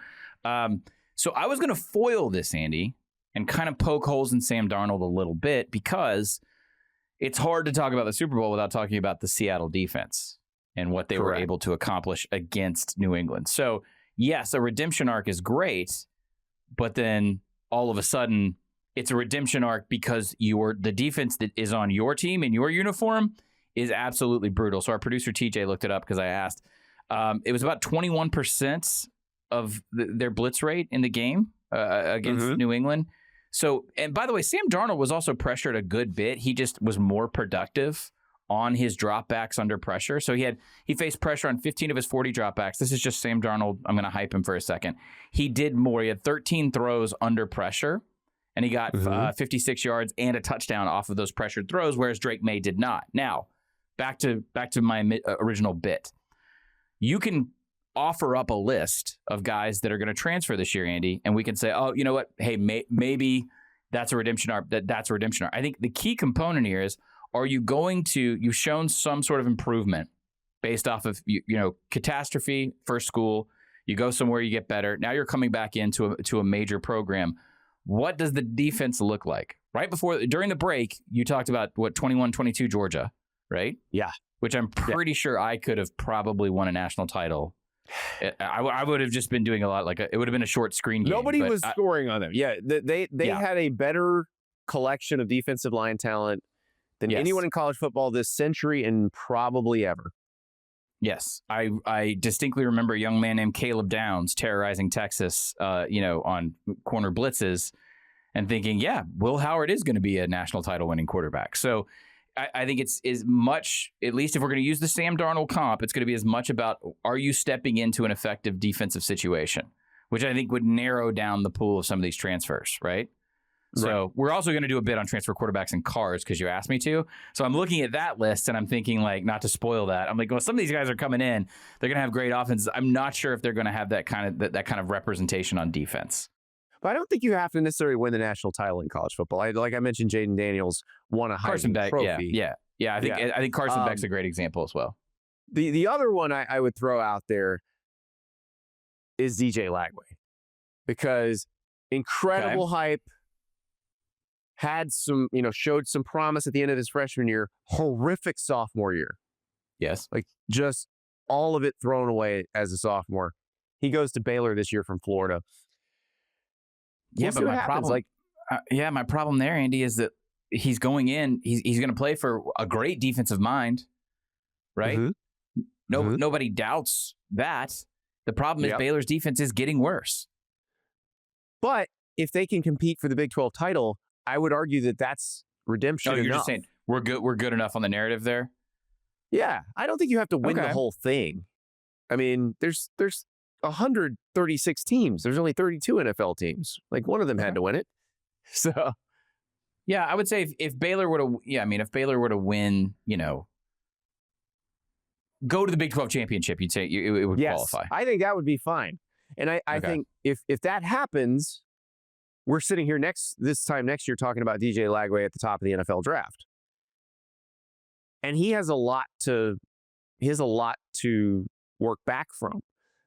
So I was going to foil this, Andy, and kind of poke holes in Sam Darnold a little bit, because it's hard to talk about the Super Bowl without talking about the Seattle defense and what they were able to accomplish against New England. So yes, a redemption arc is great, but then all of a sudden it's a redemption arc because the defense that is on your team in your uniform is absolutely brutal. So our producer TJ looked it up because I asked. It was about 21% of their blitz rate in the game against New England. So, and by the way, Sam Darnold was also pressured a good bit. He just was more productive on his dropbacks under pressure. So he faced pressure on 15 of his 40 dropbacks. This is just Sam Darnold. I'm going to hype him for a second. He did more. He had 13 throws under pressure, and he got 56 yards and a touchdown off of those pressured throws, whereas Drake May did not. Now, back to my original bit. You can offer up a list of guys that are going to transfer this year, Andy, and we can say, oh, you know what? Hey, maybe that's a redemption arc. That's a redemption arc. I think the key component here is, you've shown some sort of improvement based off of, catastrophe, first school, you go somewhere, you get better. Now you're coming back into a major program. What does the defense look like? During the break, you talked about 21-22 Georgia, right? Yeah. Which I'm pretty sure I could have probably won a national title. I would have just been doing a lot, it would have been a short screen game. Nobody was scoring on them. Yeah, they had a better collection of defensive line talent than anyone in college football this century and probably ever. Yes. I distinctly remember a young man named Caleb Downs terrorizing Texas, on corner blitzes and thinking, Will Howard is going to be a national title winning quarterback. So I think it's as much, at least if we're going to use the Sam Darnold comp, it's going to be as much about, are you stepping into an effective defensive situation, which I think would narrow down the pool of some of these transfers, right? So we're also going to do a bit on transfer quarterbacks and cars because you asked me to. So I'm looking at that list and I'm thinking, not to spoil that. I'm like, well, some of these guys are coming in. They're going to have great offenses. I'm not sure if they're going to have that kind of representation on defense. But I don't think you have to necessarily win the national title in college football. Like I mentioned, Jaden Daniels won a Heisman Trophy. Yeah. I think Carson Beck's a great example as well. The other one I would throw out there is DJ Lagway, because incredible hype. Had some, showed some promise at the end of his freshman year, horrific sophomore year. Yes. Like just all of it thrown away as a sophomore. He goes to Baylor this year from Florida. Yeah, but my problem, my problem there, Andy, is that he's going in. He's going to play for a great defensive mind, right? Mm-hmm. Nobody doubts that. The problem is Baylor's defense is getting worse. But if they can compete for the Big 12 title, I would argue that that's redemption enough. You're just saying we're good enough on the narrative there? Yeah. I don't think you have to win the whole thing. I mean, there's 136 teams. There's only 32 NFL teams. Like one of them had to win it. So yeah, I would say if Baylor were to if Baylor were to win, go to the Big 12 championship, you'd say it would qualify. I think that would be fine. And I think if that happens, we're sitting here this time next year talking about DJ Lagway at the top of the NFL draft. And he has a lot to work back from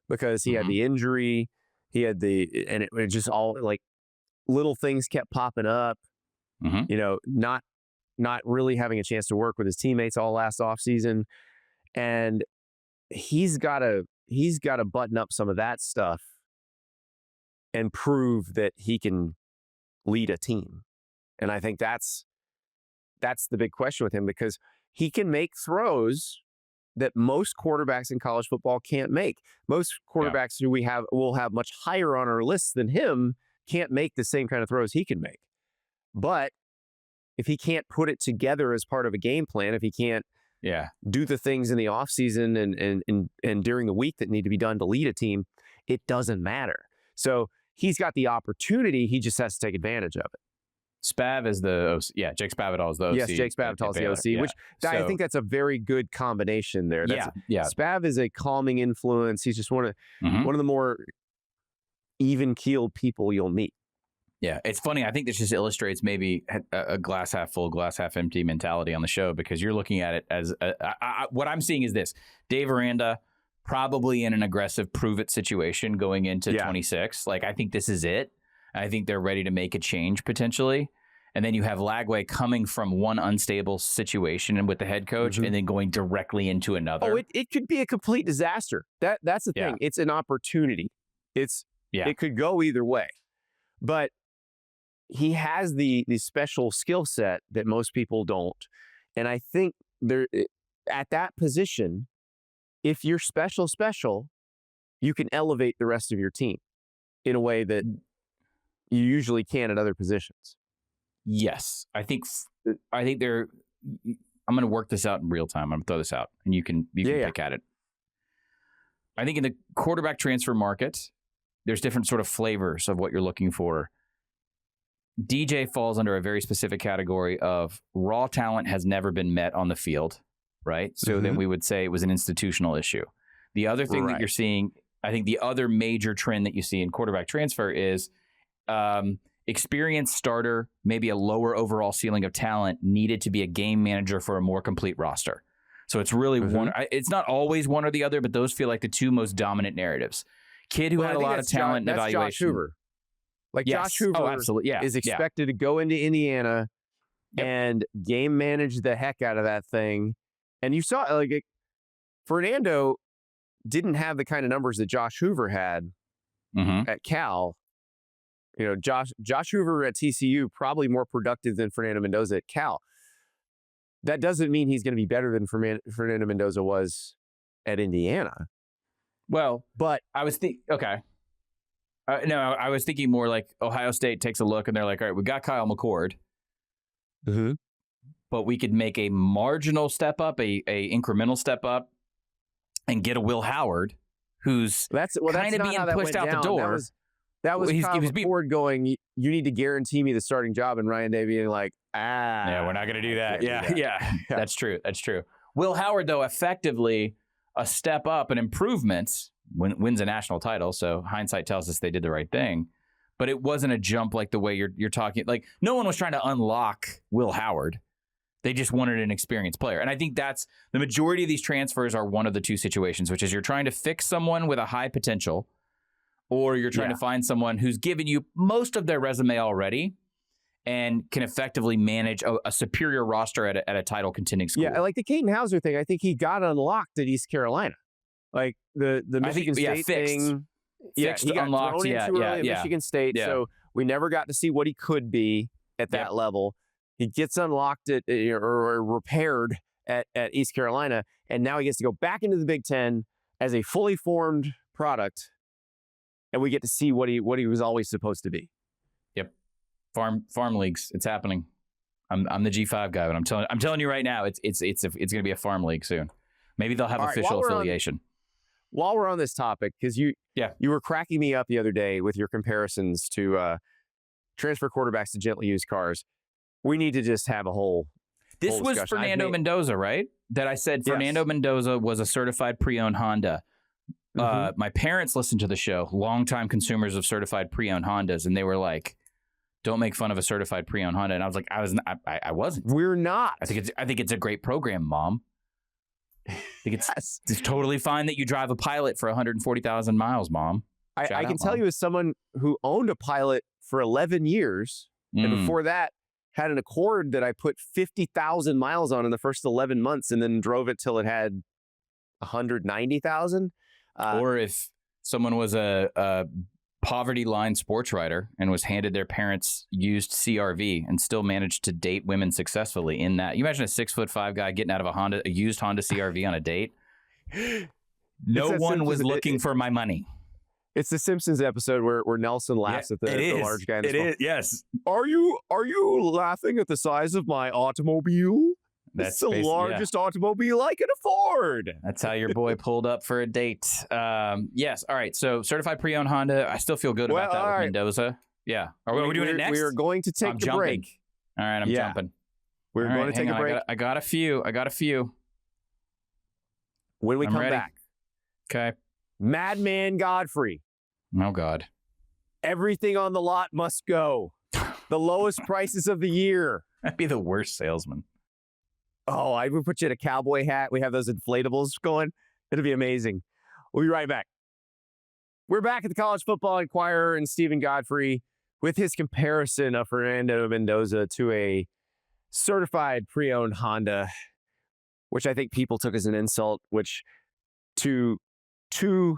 because he had the injury, and it just all like little things kept popping up. Not really having a chance to work with his teammates all last offseason. And he's got to button up some of that stuff and prove that he can lead a team. And I think that's the big question with him, because he can make throws that most quarterbacks in college football can't make. Most quarterbacks who will have much higher on our list than him can't make the same kind of throws he can make. But if he can't put it together as part of a game plan, if he can't do the things in the offseason and during the week that need to be done to lead a team, it doesn't matter. So he's got the opportunity. He just has to take advantage of it. Spav is the OC. Yeah, Jake Spavital is the OC. Yes, Jake Spavital is the OC, which I think that's a very good combination there. Spav is a calming influence. He's just one of the more even-keeled people you'll meet. Yeah, it's funny. I think this just illustrates maybe a glass half full, glass half empty mentality on the show, because you're looking at it as what I'm seeing is this: Dave Aranda probably in an aggressive prove-it situation going into 26. Like, I think this is it. I think they're ready to make a change potentially. And then you have Lagway coming from one unstable situation and with the head coach and then going directly into another. Oh, it could be a complete disaster. That's the thing. It's an opportunity. It could go either way. But he has the special skill set that most people don't. And I think at that position, if you're special, you can elevate the rest of your team in a way that you usually can at other positions. Yes. I think I'm going to work this out in real time. I'm going to throw this out and you can pick at it. I think in the quarterback transfer market, there's different sort of flavors of what you're looking for. DJ falls under a very specific category of raw talent has never been met on the field, right? So then we would say it was an institutional issue. The other thing that you're seeing, I think the other major trend that you see in quarterback transfer is experienced starter, maybe a lower overall ceiling of talent, needed to be a game manager for a more complete roster. So it's really one. It's not always one or the other, but those feel like the two most dominant narratives. Kid who had a lot of talent and evaluation. Josh Hoover. Josh Hoover is expected to go into Indiana and game manage the heck out of that thing. And you saw, Fernando didn't have the kind of numbers that Josh Hoover had at Cal. Josh Hoover at TCU, probably more productive than Fernando Mendoza at Cal. That doesn't mean he's going to be better than Fernando Mendoza was at Indiana. Well, but I was I was thinking more like Ohio State takes a look and they're like, all right, we got Kyle McCord, but we could make a marginal step up, a incremental step up, and get a Will Howard, who's kind of being pushed out the door. That was Kyle McCord going, you need to guarantee me the starting job, and Ryan Day being like, yeah, we're not going to do that. Yeah, that's true. Will Howard, though, effectively a step up, an improvement, wins a national title. So hindsight tells us they did the right thing, but it wasn't a jump like the way you're talking. Like, no one was trying to unlock Will Howard. They just wanted an experienced player. And I think that's the majority of these transfers are one of the two situations, which is you're trying to fix someone with a high potential, or you're trying to find someone who's given you most of their resume already and can effectively manage a superior roster at a title contending school. Yeah, like the Caden Hauser thing, I think he got unlocked at East Carolina. Like the Michigan State thing. Fixed, he got unlocked. thrown in too early at Michigan State, so we never got to see what he could be at that level. He gets unlocked or repaired at East Carolina, and now he gets to go back into the Big Ten as a fully formed product, and we get to see what he was always supposed to be. Yep, farm leagues, it's happening. I'm the G5 guy, but I'm telling you right now, it's going to be a farm league soon. Maybe they'll have official affiliation. While we're on this topic, because you were cracking me up the other day with your comparisons to transfer quarterbacks to gently used cars. We need to just have a whole. This was Fernando Mendoza, right? That I said Fernando Mendoza was a certified pre-owned Honda. My parents listened to the show, longtime consumers of certified pre-owned Hondas, and they were like, "Don't make fun of a certified pre-owned Honda." And I was like, I wasn't. We're not. I think it's a great program, Mom. I think it's totally fine that you drive a Pilot for 140,000 miles, Mom. I can tell you as someone who owned a Pilot for 11 years, and before that had an Accord that I put 50,000 miles on in the first 11 months and then drove it till it had 190,000. Or if someone was a poverty line sports writer and was handed their parents' used CRV and still managed to date women successfully in that. You imagine a 6'5" guy getting out of a used Honda CRV on a date. No one was looking for my money. It's the Simpsons episode where Nelson laughs at the large guy. Yes. Are you laughing at the size of my automobile? That's the largest automobile I can afford. That's how your boy pulled up for a date. Yes. All right. So certified pre-owned Honda. I still feel good about that with Mendoza. Yeah. Are we doing it next? We are going to take the break. All right. I'm jumping. We're going to take a break. I got a few. When we come back. Okay. Madman Godfrey. Oh, God. Everything on the lot must go. The lowest prices of the year. That'd be the worst salesman. Oh, I would put you in a cowboy hat. We have those inflatables going. It'll be amazing. We'll be right back. We're back at the College Football Enquirer and Steven Godfrey with his comparison of Fernando Mendoza to a certified pre-owned Honda, which I think people took as an insult, which to two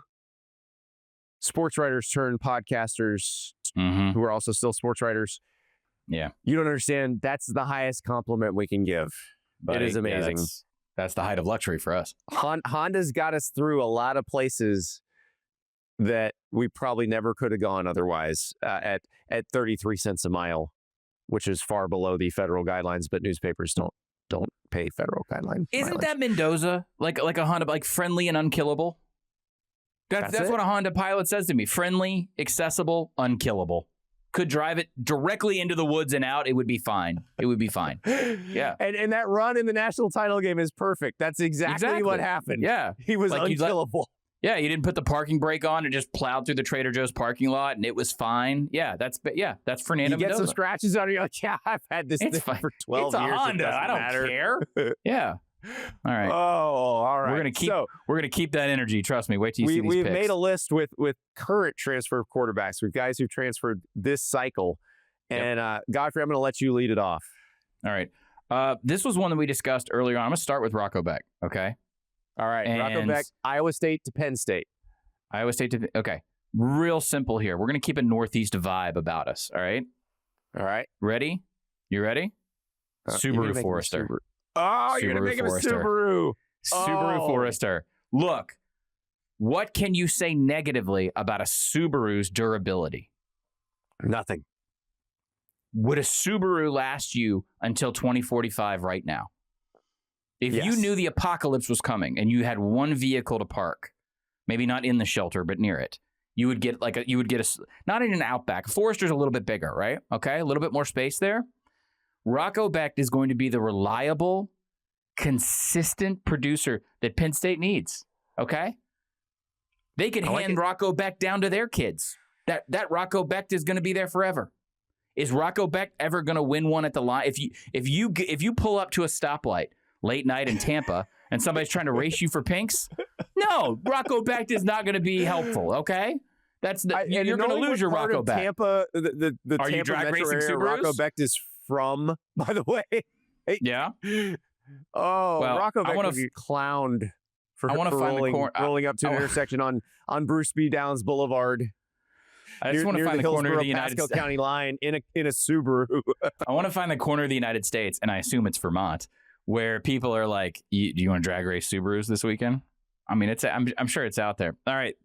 sports writers turned podcasters who are also still sports writers. Yeah. You don't understand. That's the highest compliment we can give. Buddy, it is amazing. Yeah, that's the height of luxury for us. Honda's got us through a lot of places that we probably never could have gone otherwise at 33 cents a mile, which is far below the federal guidelines, but newspapers don't pay federal guidelines. Isn't that Mendoza like a Honda, like friendly and unkillable? That's what a Honda Pilot says to me. Friendly, accessible, unkillable. Could drive it directly into the woods and out. It would be fine. Yeah. And that run in the national title game is perfect. That's exactly what happened. Yeah. He was unkillable. Yeah. You didn't put the parking brake on and just plowed through the Trader Joe's parking lot and it was fine. Yeah. That's Fernando Mendoza. You get some scratches on it. You're like, yeah, I've had this thing for 12 years. It's a Honda. I don't care. Yeah. All right. Oh, all right. We're gonna keep that energy. Trust me. Wait till you see these picks. We've made a list with current transfer quarterbacks, with guys who transferred this cycle. And Godfrey, I'm going to let you lead it off. All right. This was one that we discussed earlier on. I'm going to start with Rocco Becht. Okay. All right. Rocco Becht, Iowa State to Penn State. Okay. Real simple here. We're going to keep a Northeast vibe about us. All right. All right. Ready? You ready? Subaru Forester. Oh, you're going to make him a Subaru. Subaru Forester. Look, what can you say negatively about a Subaru's durability? Nothing. Would a Subaru last you until 2045 right now? If you knew the apocalypse was coming and you had one vehicle to park, maybe not in the shelter, but near it, you would get not in an Outback. Forester's a little bit bigger, right? Okay, a little bit more space there. Rocco Becht is going to be the reliable, consistent producer that Penn State needs. Okay? They could hand Rocco Becht down to their kids. That Rocco Becht is going to be there forever. Is Rocco Becht ever going to win one at the line? If you pull up to a stoplight late night in Tampa and somebody's trying to race you for pinks, no, Rocco Becht is not going to be helpful. Okay? That's you're going to lose your Rocco Becht. Tampa, the Are you Tampa drag metro racing area Subarus? Rocco Becht is from, by the way. Hey. Yeah. Oh, Well, Rocco I Becht wanna would be clowned for I wanna find the rolling up to an intersection on Bruce B. Downs Boulevard. I just want to near find the corner of the United Pasco States. County line in a Subaru. I want to find the corner of the United States, and I assume it's Vermont, where people are like, do you want to drag race Subarus this weekend? I mean, I'm sure it's out there. All right.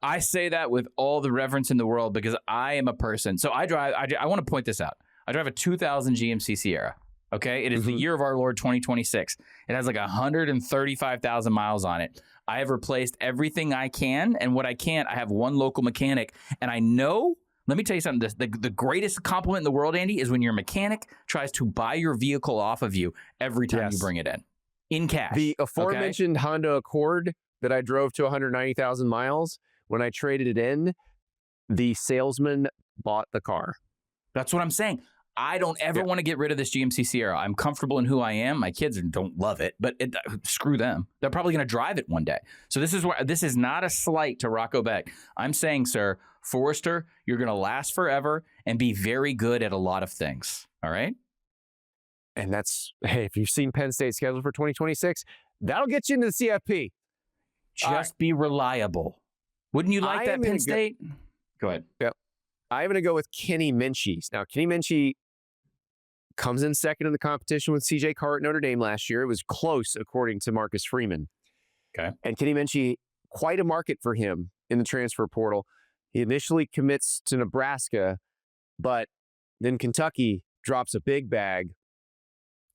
I say that with all the reverence in the world because I am a person. So I want to point this out. I drive a 2000 GMC Sierra. Okay. It is the year of our Lord 2026. It has like 135,000 miles on it. I have replaced everything I can. And what I can't, I have one local mechanic. And I know, let me tell you something. The greatest compliment in the world, Andy, is when your mechanic tries to buy your vehicle off of you every time you bring it in cash. The aforementioned Honda Accord that I drove to 190,000 miles, when I traded it in, the salesman bought the car. That's what I'm saying. I don't ever want to get rid of this GMC Sierra. I'm comfortable in who I am. My kids don't love it, but screw them. They're probably going to drive it one day. So this is not a slight to Rocco Becht. I'm saying, sir, Forester, you're going to last forever and be very good at a lot of things. All right? And hey, if you've seen Penn State's schedule for 2026, that'll get you into the CFP. Just be reliable. Wouldn't you like that, Penn State? Go ahead. Yep. I'm going to go with Kenny Minchey. Now, Kenny Minchey comes in second in the competition with C.J. Carr at Notre Dame last year. It was close, according to Marcus Freeman. Okay. And Kenny Minchey, quite a market for him in the transfer portal. He initially commits to Nebraska, but then Kentucky drops a big bag,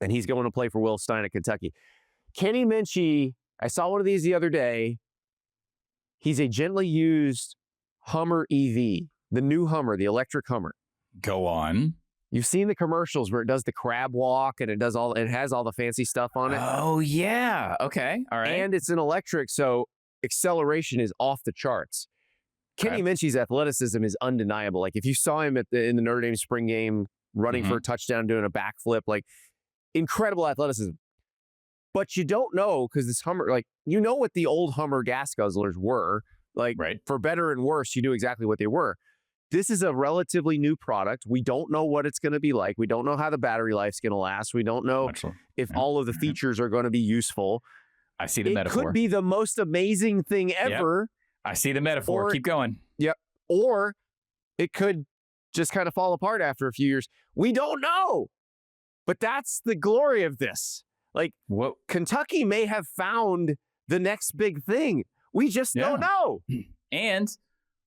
and he's going to play for Will Stein at Kentucky. Kenny Minchey, I saw one of these the other day. He's a gently used Hummer EV, the new Hummer, the electric Hummer. Go on. You've seen the commercials where it does the crab walk and it has all the fancy stuff on it. Oh, yeah. Okay. All right. And it's an electric, so acceleration is off the charts. Kenny Minchey's athleticism is undeniable. Like if you saw him in the Notre Dame spring game running for a touchdown, doing a backflip, like incredible athleticism. But you don't know because this Hummer, like you know what the old Hummer gas guzzlers were. Like for better and worse, you knew exactly what they were. This is a relatively new product. We don't know what it's going to be like. We don't know how the battery life's going to last. We don't know if all of the features are going to be useful. I see the metaphor. It could be the most amazing thing ever. Yep. I see the metaphor. Keep going. Yep. Or it could just kind of fall apart after a few years. We don't know. But that's the glory of this. Like, Kentucky may have found the next big thing. We just don't know. And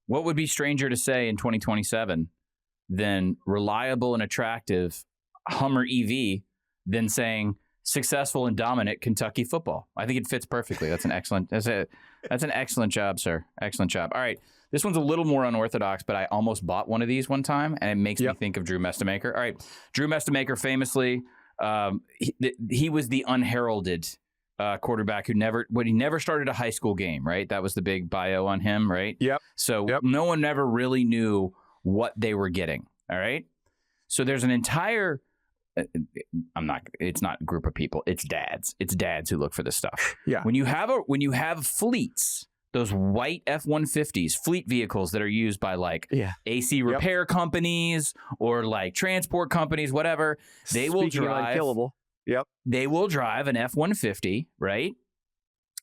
what would be stranger to say in 2027 than reliable and attractive Hummer EV than saying successful and dominant Kentucky football? I think it fits perfectly. That's an excellent job, sir. Excellent job. All right. This one's a little more unorthodox, but I almost bought one of these one time, and it makes me think of Drew Mestemaker. All right. Drew Mestemaker famously, he was the unheralded quarterback who never started a high school game, right? That was the big bio on him, right? Yep. So no one ever really knew what they were getting, all right? So there's an entire, it's not a group of people, it's dads. It's dads who look for this stuff. Yeah. When you have fleets, those white F-150s, fleet vehicles that are used by like AC repair companies or like transport companies, whatever, they will drive. Unkillable. Yep. They will drive an F-150, right?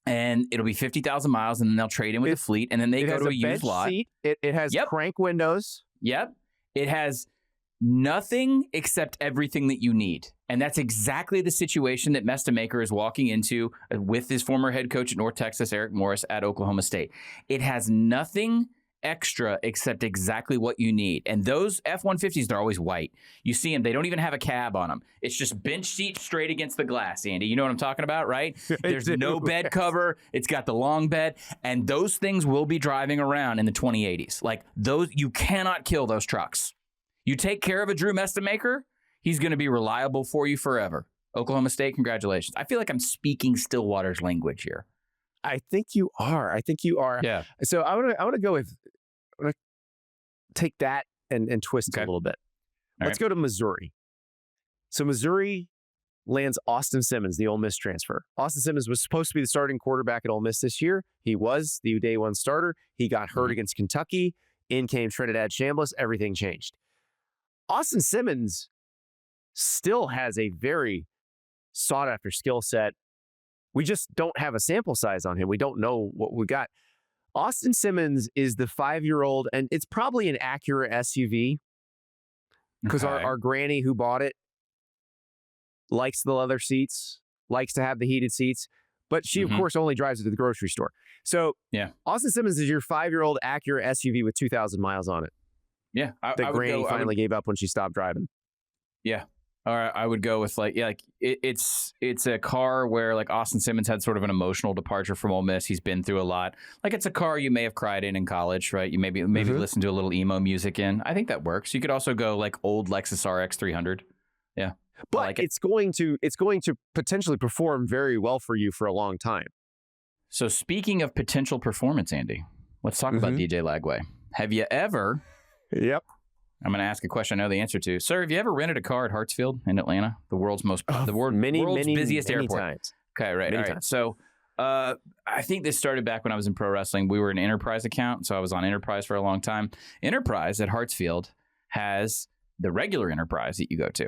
And it'll be 50,000 miles, and then they'll trade in with the fleet, and then they go to a used lot. Seat. It has crank windows. Yep. It has nothing except everything that you need. And that's exactly the situation that Mestemaker is walking into with his former head coach at North Texas, Eric Morris, at Oklahoma State. It has nothing extra except exactly what you need. And those F-150s, they're always white. You see them, they don't even have a cab on them. It's just bench seat straight against the glass, Andy. You know what I'm talking about, right? There's no bed cover. It's got the long bed. And those things will be driving around in the 2080s. Like those, you cannot kill those trucks. You take care of a Drew Mestemaker, he's going to be reliable for you forever. Oklahoma State, congratulations. I feel like I'm speaking Stillwater's language here. I think you are. Yeah. So I want to go with, I'm going to take that and twist it a little bit. Let's go to Missouri. So Missouri lands Austin Simmons, the Ole Miss transfer. Austin Simmons was supposed to be the starting quarterback at Ole Miss this year. He was the day one starter. He got hurt against Kentucky. In came Trinidad Chambliss. Everything changed. Austin Simmons still has a very sought-after skill set. We just don't have a sample size on him. We don't know what we got. Austin Simmons is the 5-year-old, and it's probably an Acura SUV because our granny who bought it likes the leather seats, likes to have the heated seats, but she, of course, only drives it to the grocery store. So Austin Simmons is your 5-year-old Acura SUV with 2,000 miles on it. Yeah. That granny finally gave up when she stopped driving. Yeah. All right. I would go with it's a car where like Austin Simmons had sort of an emotional departure from Ole Miss. He's been through a lot. Like it's a car you may have cried in college, right? You maybe listen to a little emo music in. I think that works. You could also go like old Lexus RX 300. Yeah. But like it's going to potentially perform very well for you for a long time. So speaking of potential performance, Andy, let's talk about DJ Lagway. Have you ever? Yep. I'm going to ask a question I know the answer to. Sir, have you ever rented a car at Hartsfield in Atlanta, the world's busiest airport? Times. Okay, right. All right. So I think this started back when I was in pro wrestling. We were an Enterprise account, so I was on Enterprise for a long time. Enterprise at Hartsfield has the regular Enterprise that you go to.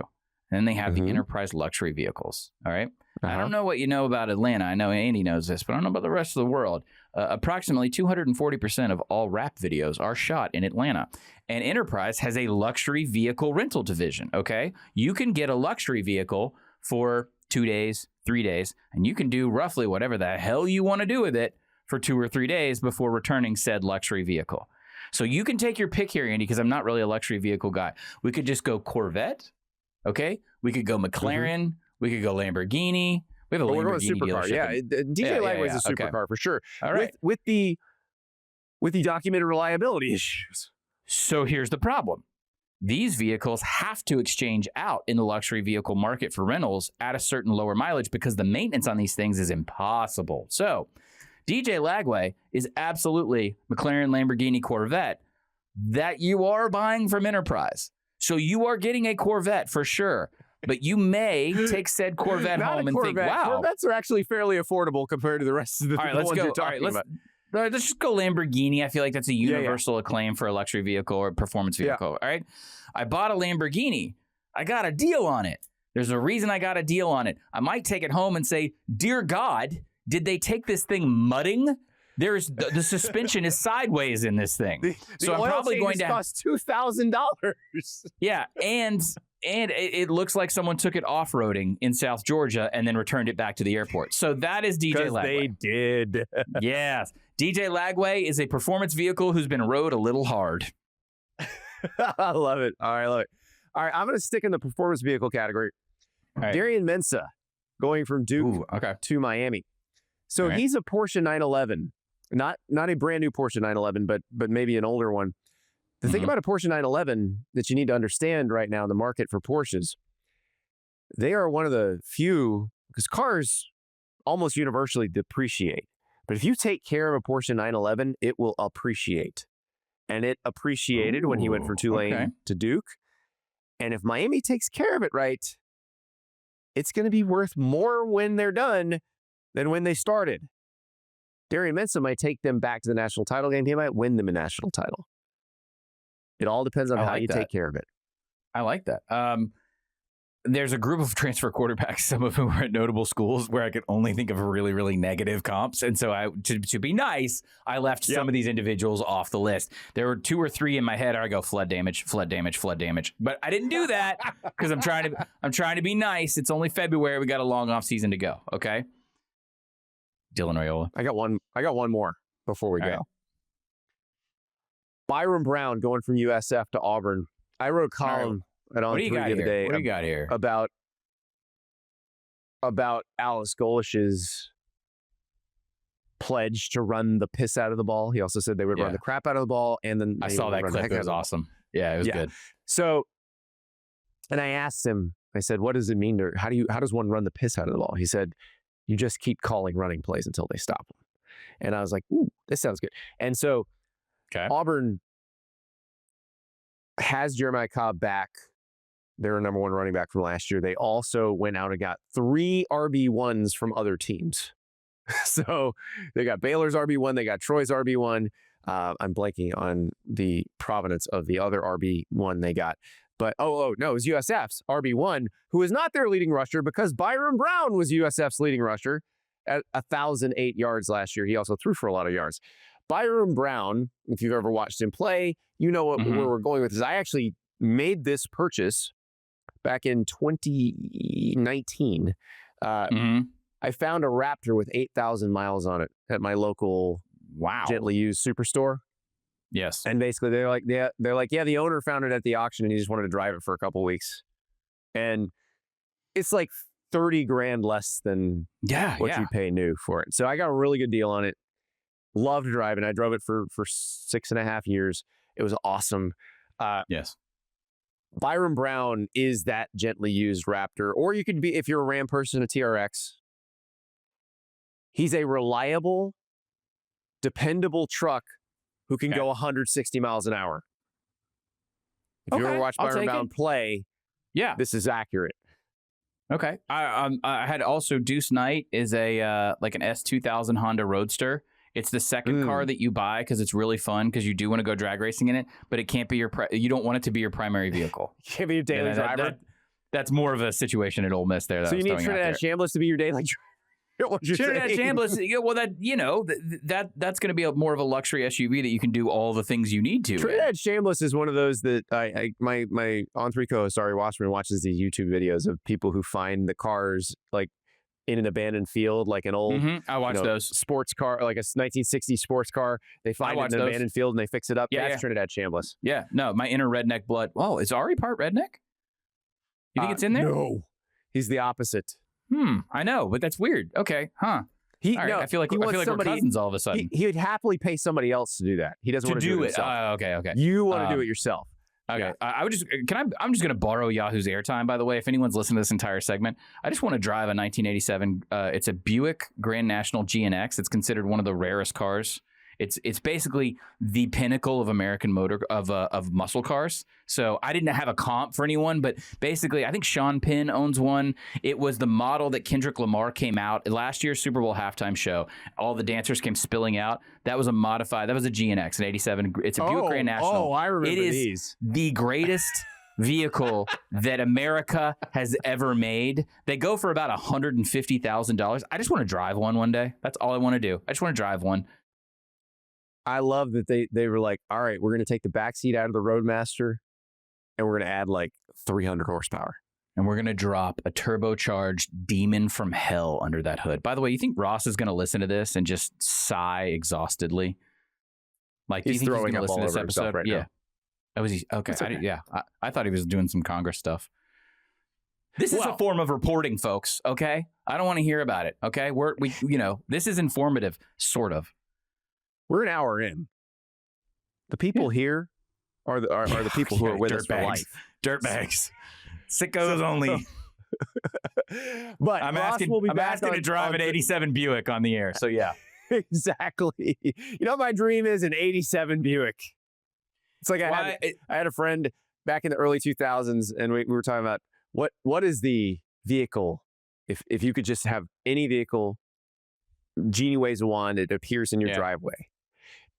And then they have the Enterprise luxury vehicles. All right. I don't know what you know about Atlanta. I know Andy knows this, but I don't know about the rest of the world. Approximately 240% of all rap videos are shot in Atlanta. And Enterprise has a luxury vehicle rental division. Okay. You can get a luxury vehicle for 2 days, 3 days, and you can do roughly whatever the hell you want to do with it for 2 or 3 days before returning said luxury vehicle. So you can take your pick here, Andy, because I'm not really a luxury vehicle guy. We could just go Corvette. Okay, we could go McLaren. We could go Lamborghini. We have a Lamborghini supercar. Yeah, DJ Lagway is a supercar for sure. All right, with the documented reliability issues. So here's the problem: these vehicles have to exchange out in the luxury vehicle market for rentals at a certain lower mileage because the maintenance on these things is impossible. So DJ Lagway is absolutely McLaren, Lamborghini, Corvette that you are buying from Enterprise. So you are getting a Corvette for sure, but you may take said Corvette home and think, wow. Corvettes are actually fairly affordable compared to the rest of the ones you're talking about. Let's just go Lamborghini. I feel like that's a universal acclaim for a luxury vehicle or a performance vehicle. All right. I bought a Lamborghini. I got a deal on it. There's a reason I got a deal on it. I might take it home and say, dear God, did they take this thing mudding? There's the suspension is sideways in this thing. So I'm probably going to cost $2,000. Yeah, and it looks like someone took it off-roading in South Georgia and then returned it back to the airport. So that is DJ Lagway. They did. Yes. DJ Lagway is a performance vehicle who's been rode a little hard. I love it. All right, I love it. All right, I'm going to stick in the performance vehicle category. Right. Darian Mensah going from Duke to Miami. So he's a Porsche 911. Not a brand new Porsche 911, but maybe an older one. The thing about a Porsche 911 that you need to understand right now in the market for Porsches, they are one of the few, because cars almost universally depreciate. But if you take care of a Porsche 911, it will appreciate. And it appreciated when he went from Tulane to Duke. And if Miami takes care of it right, it's going to be worth more when they're done than when they started. Darian Mensah might take them back to the national title game. He might win them a national title. It all depends on how you take care of it. I like that. There's a group of transfer quarterbacks, some of whom are at notable schools, where I could only think of really, really negative comps. And so to be nice, I left some of these individuals off the list. There were 2 or 3 in my head. I go flood damage, flood damage, flood damage. But I didn't do that because I'm trying to be nice. It's only February. We got a long off season to go. Okay. Dylan Raiola. I got one more before we go. Right. Byrum Brown going from USF to Auburn. I wrote a column at On 3 the other day. What do you got here? About Alice Golish's pledge to run the piss out of the ball. He also said they would run the crap out of the ball, and then I saw that clip. It was awesome. Yeah, it was good. So, and I asked him. I said, "What does it mean to how does one run the piss out of the ball?" He said, "You just keep calling running plays until they stop them." And I was like, "Ooh, this sounds good." And so, Auburn has Jeremiah Cobb back Their number one running back from last year. They also went out and got 3 RB1s from other teams. So they got Baylor's RB1, they got Troy's RB1. I'm blanking on the provenance of the other RB1 they got. But, no, it was USF's RB1, who is not their leading rusher because Byrum Brown was USF's leading rusher at 1,008 yards last year. He also threw for a lot of yards. Byrum Brown, if you've ever watched him play, you know where we're going with this. I actually made this purchase back in 2019. I found a Raptor with 8,000 miles on it at my local gently used superstore. Yes. And basically they're like, the owner found it at the auction and he just wanted to drive it for a couple weeks. And it's like 30 grand less than what you pay new for it. So I got a really good deal on it. Loved driving. I drove it for 6.5 years. It was awesome. Yes. Byrum Brown is that gently used Raptor, or you could be, if you're a Ram person, a TRX. He's a reliable, dependable truck who can go 160 miles an hour. If you ever watch Byrum Brown play, this is accurate. Okay. I had also Deuce Knight is a like an S2000 Honda Roadster. It's the second car that you buy because it's really fun because you do want to go drag racing in it, but it can't be you don't want it to be your primary vehicle. Can't be your daily driver. That's more of a situation at Ole Miss there. So you need Trinidad Chambliss to be your daily driver. Trinidad Chambliss, well, that's going to be more of a luxury SUV that you can do all the things you need to. Trinidad Chambliss is one of those that my On3 co-host Ari Wasserman watches these YouTube videos of people who find the cars like in an abandoned field, like an old I watch those sports car, like a 1960s sports car. They find it in an abandoned field and they fix it up. That's Trinidad Chambliss. Yeah, no, my inner redneck blood. Oh, is Ari part redneck? You think it's in there? No, he's the opposite. I know, but that's weird. Okay, huh? I feel like we're cousins all of a sudden. He would happily pay somebody else to do that. He doesn't want to do it himself. Okay. You want to do it yourself. Okay. Yeah. I'm just going to borrow Yahoo's airtime, by the way. If anyone's listening to this entire segment, I just want to drive a 1987. It's a Buick Grand National GNX. It's considered one of the rarest cars. It's basically the pinnacle of American motor of muscle cars. So I didn't have a comp for anyone, but basically I think Sean Penn owns one. It was the model that Kendrick Lamar came out last year's Super Bowl halftime show. All the dancers came spilling out. That was a modified. That was a GNX, an 87. It's a Buick Grand National. Oh, I remember these. It is the greatest vehicle that America has ever made. They go for about $150,000. I just want to drive one day. That's all I want to do. I just want to drive one. I love that they were like, all right, we're going to take the backseat out of the Roadmaster and we're going to add like 300 horsepower. And we're going to drop a turbocharged demon from hell under that hood. By the way, you think Ross is going to listen to this and just sigh exhaustedly? Like, do you think he's going to listen to this episode? Right now. Oh, was he? Okay. Okay. I thought he was doing some Congress stuff. This is a form of reporting, folks. Okay. I don't want to hear about it. Okay. This is informative, sort of. We're an hour in. The people here are the people who are with us for life. Dirtbags. Sickos only. But I'm asking to drive an 87 Buick on the air. So yeah. Exactly. You know what my dream is? An 87 Buick. It's like I had a friend back in the early 2000s and we were talking about what is the vehicle if you could just have any vehicle, Genie waves a wand, it appears in your driveway.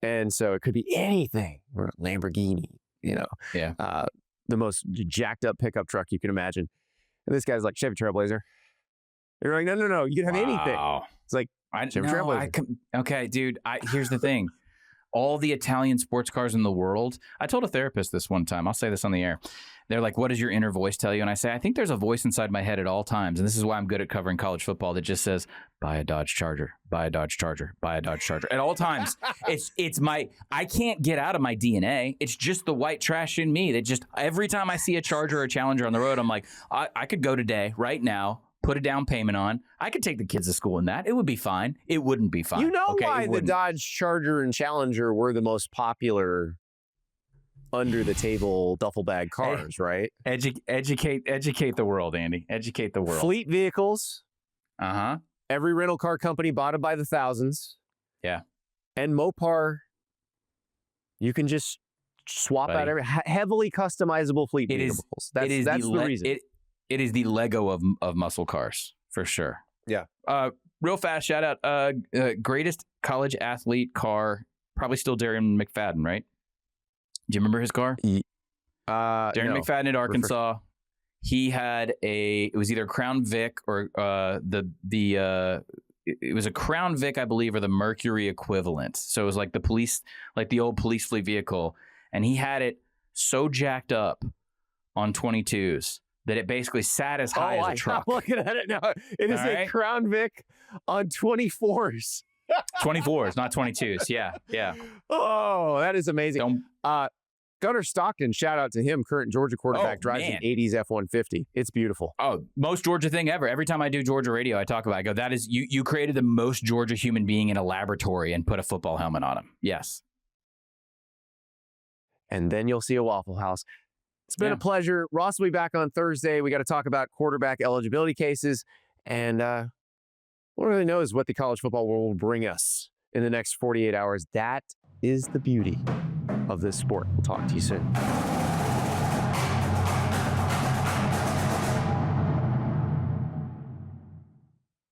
And so it could be anything, or a Lamborghini, the most jacked up pickup truck you can imagine. And this guy's like, Chevy Trailblazer. You're like, no, you can have anything. It's like, Chevy Trailblazer. Okay, dude, here's the thing. All the Italian sports cars in the world. I told a therapist this one time. I'll say this on the air. They're like, what does your inner voice tell you? And I say, I think there's a voice inside my head at all times. And this is why I'm good at covering college football that just says, buy a Dodge Charger, buy a Dodge Charger, buy a Dodge Charger. At all times, I can't get out of my DNA. It's just the white trash in me that just, every time I see a Charger or a Challenger on the road, I'm like, I could go today, right now, put a down payment on. I could take the kids to school in that. It would be fine. It wouldn't be fine. You know why the Dodge Charger and Challenger were the most popular under the table duffel bag cars, right? Educate the world, Andy. Educate the world. Fleet vehicles. Every rental car company bought them by the thousands. Yeah. And Mopar, you can just swap out every heavily customizable fleet vehicles. That's the reason. It is the Lego of muscle cars for sure. Yeah. Real fast shout out. Greatest college athlete car, probably still Darian McFadden, right? Do you remember his car? Darian McFadden at Arkansas. He had it was either a Crown Vic or it was a Crown Vic, I believe, or the Mercury equivalent. So it was like the old police fleet vehicle. And he had it so jacked up on 22s that it basically sat as high as a truck. I'm looking at it now. It is a Crown Vic on 24s. 24s, not 22s. Yeah. Oh, that is amazing. Gunnar Stockton, shout out to him, current Georgia quarterback, drives an 80s F-150. It's beautiful. Oh, most Georgia thing ever. Every time I do Georgia radio, I talk about it. I go, that is, you created the most Georgia human being in a laboratory and put a football helmet on him. Yes. And then you'll see a Waffle House. It's been a pleasure. Ross will be back on Thursday. We got to talk about quarterback eligibility cases. And one really knows what the college football world will bring us in the next 48 hours. That is the beauty of this sport. We'll talk to you soon.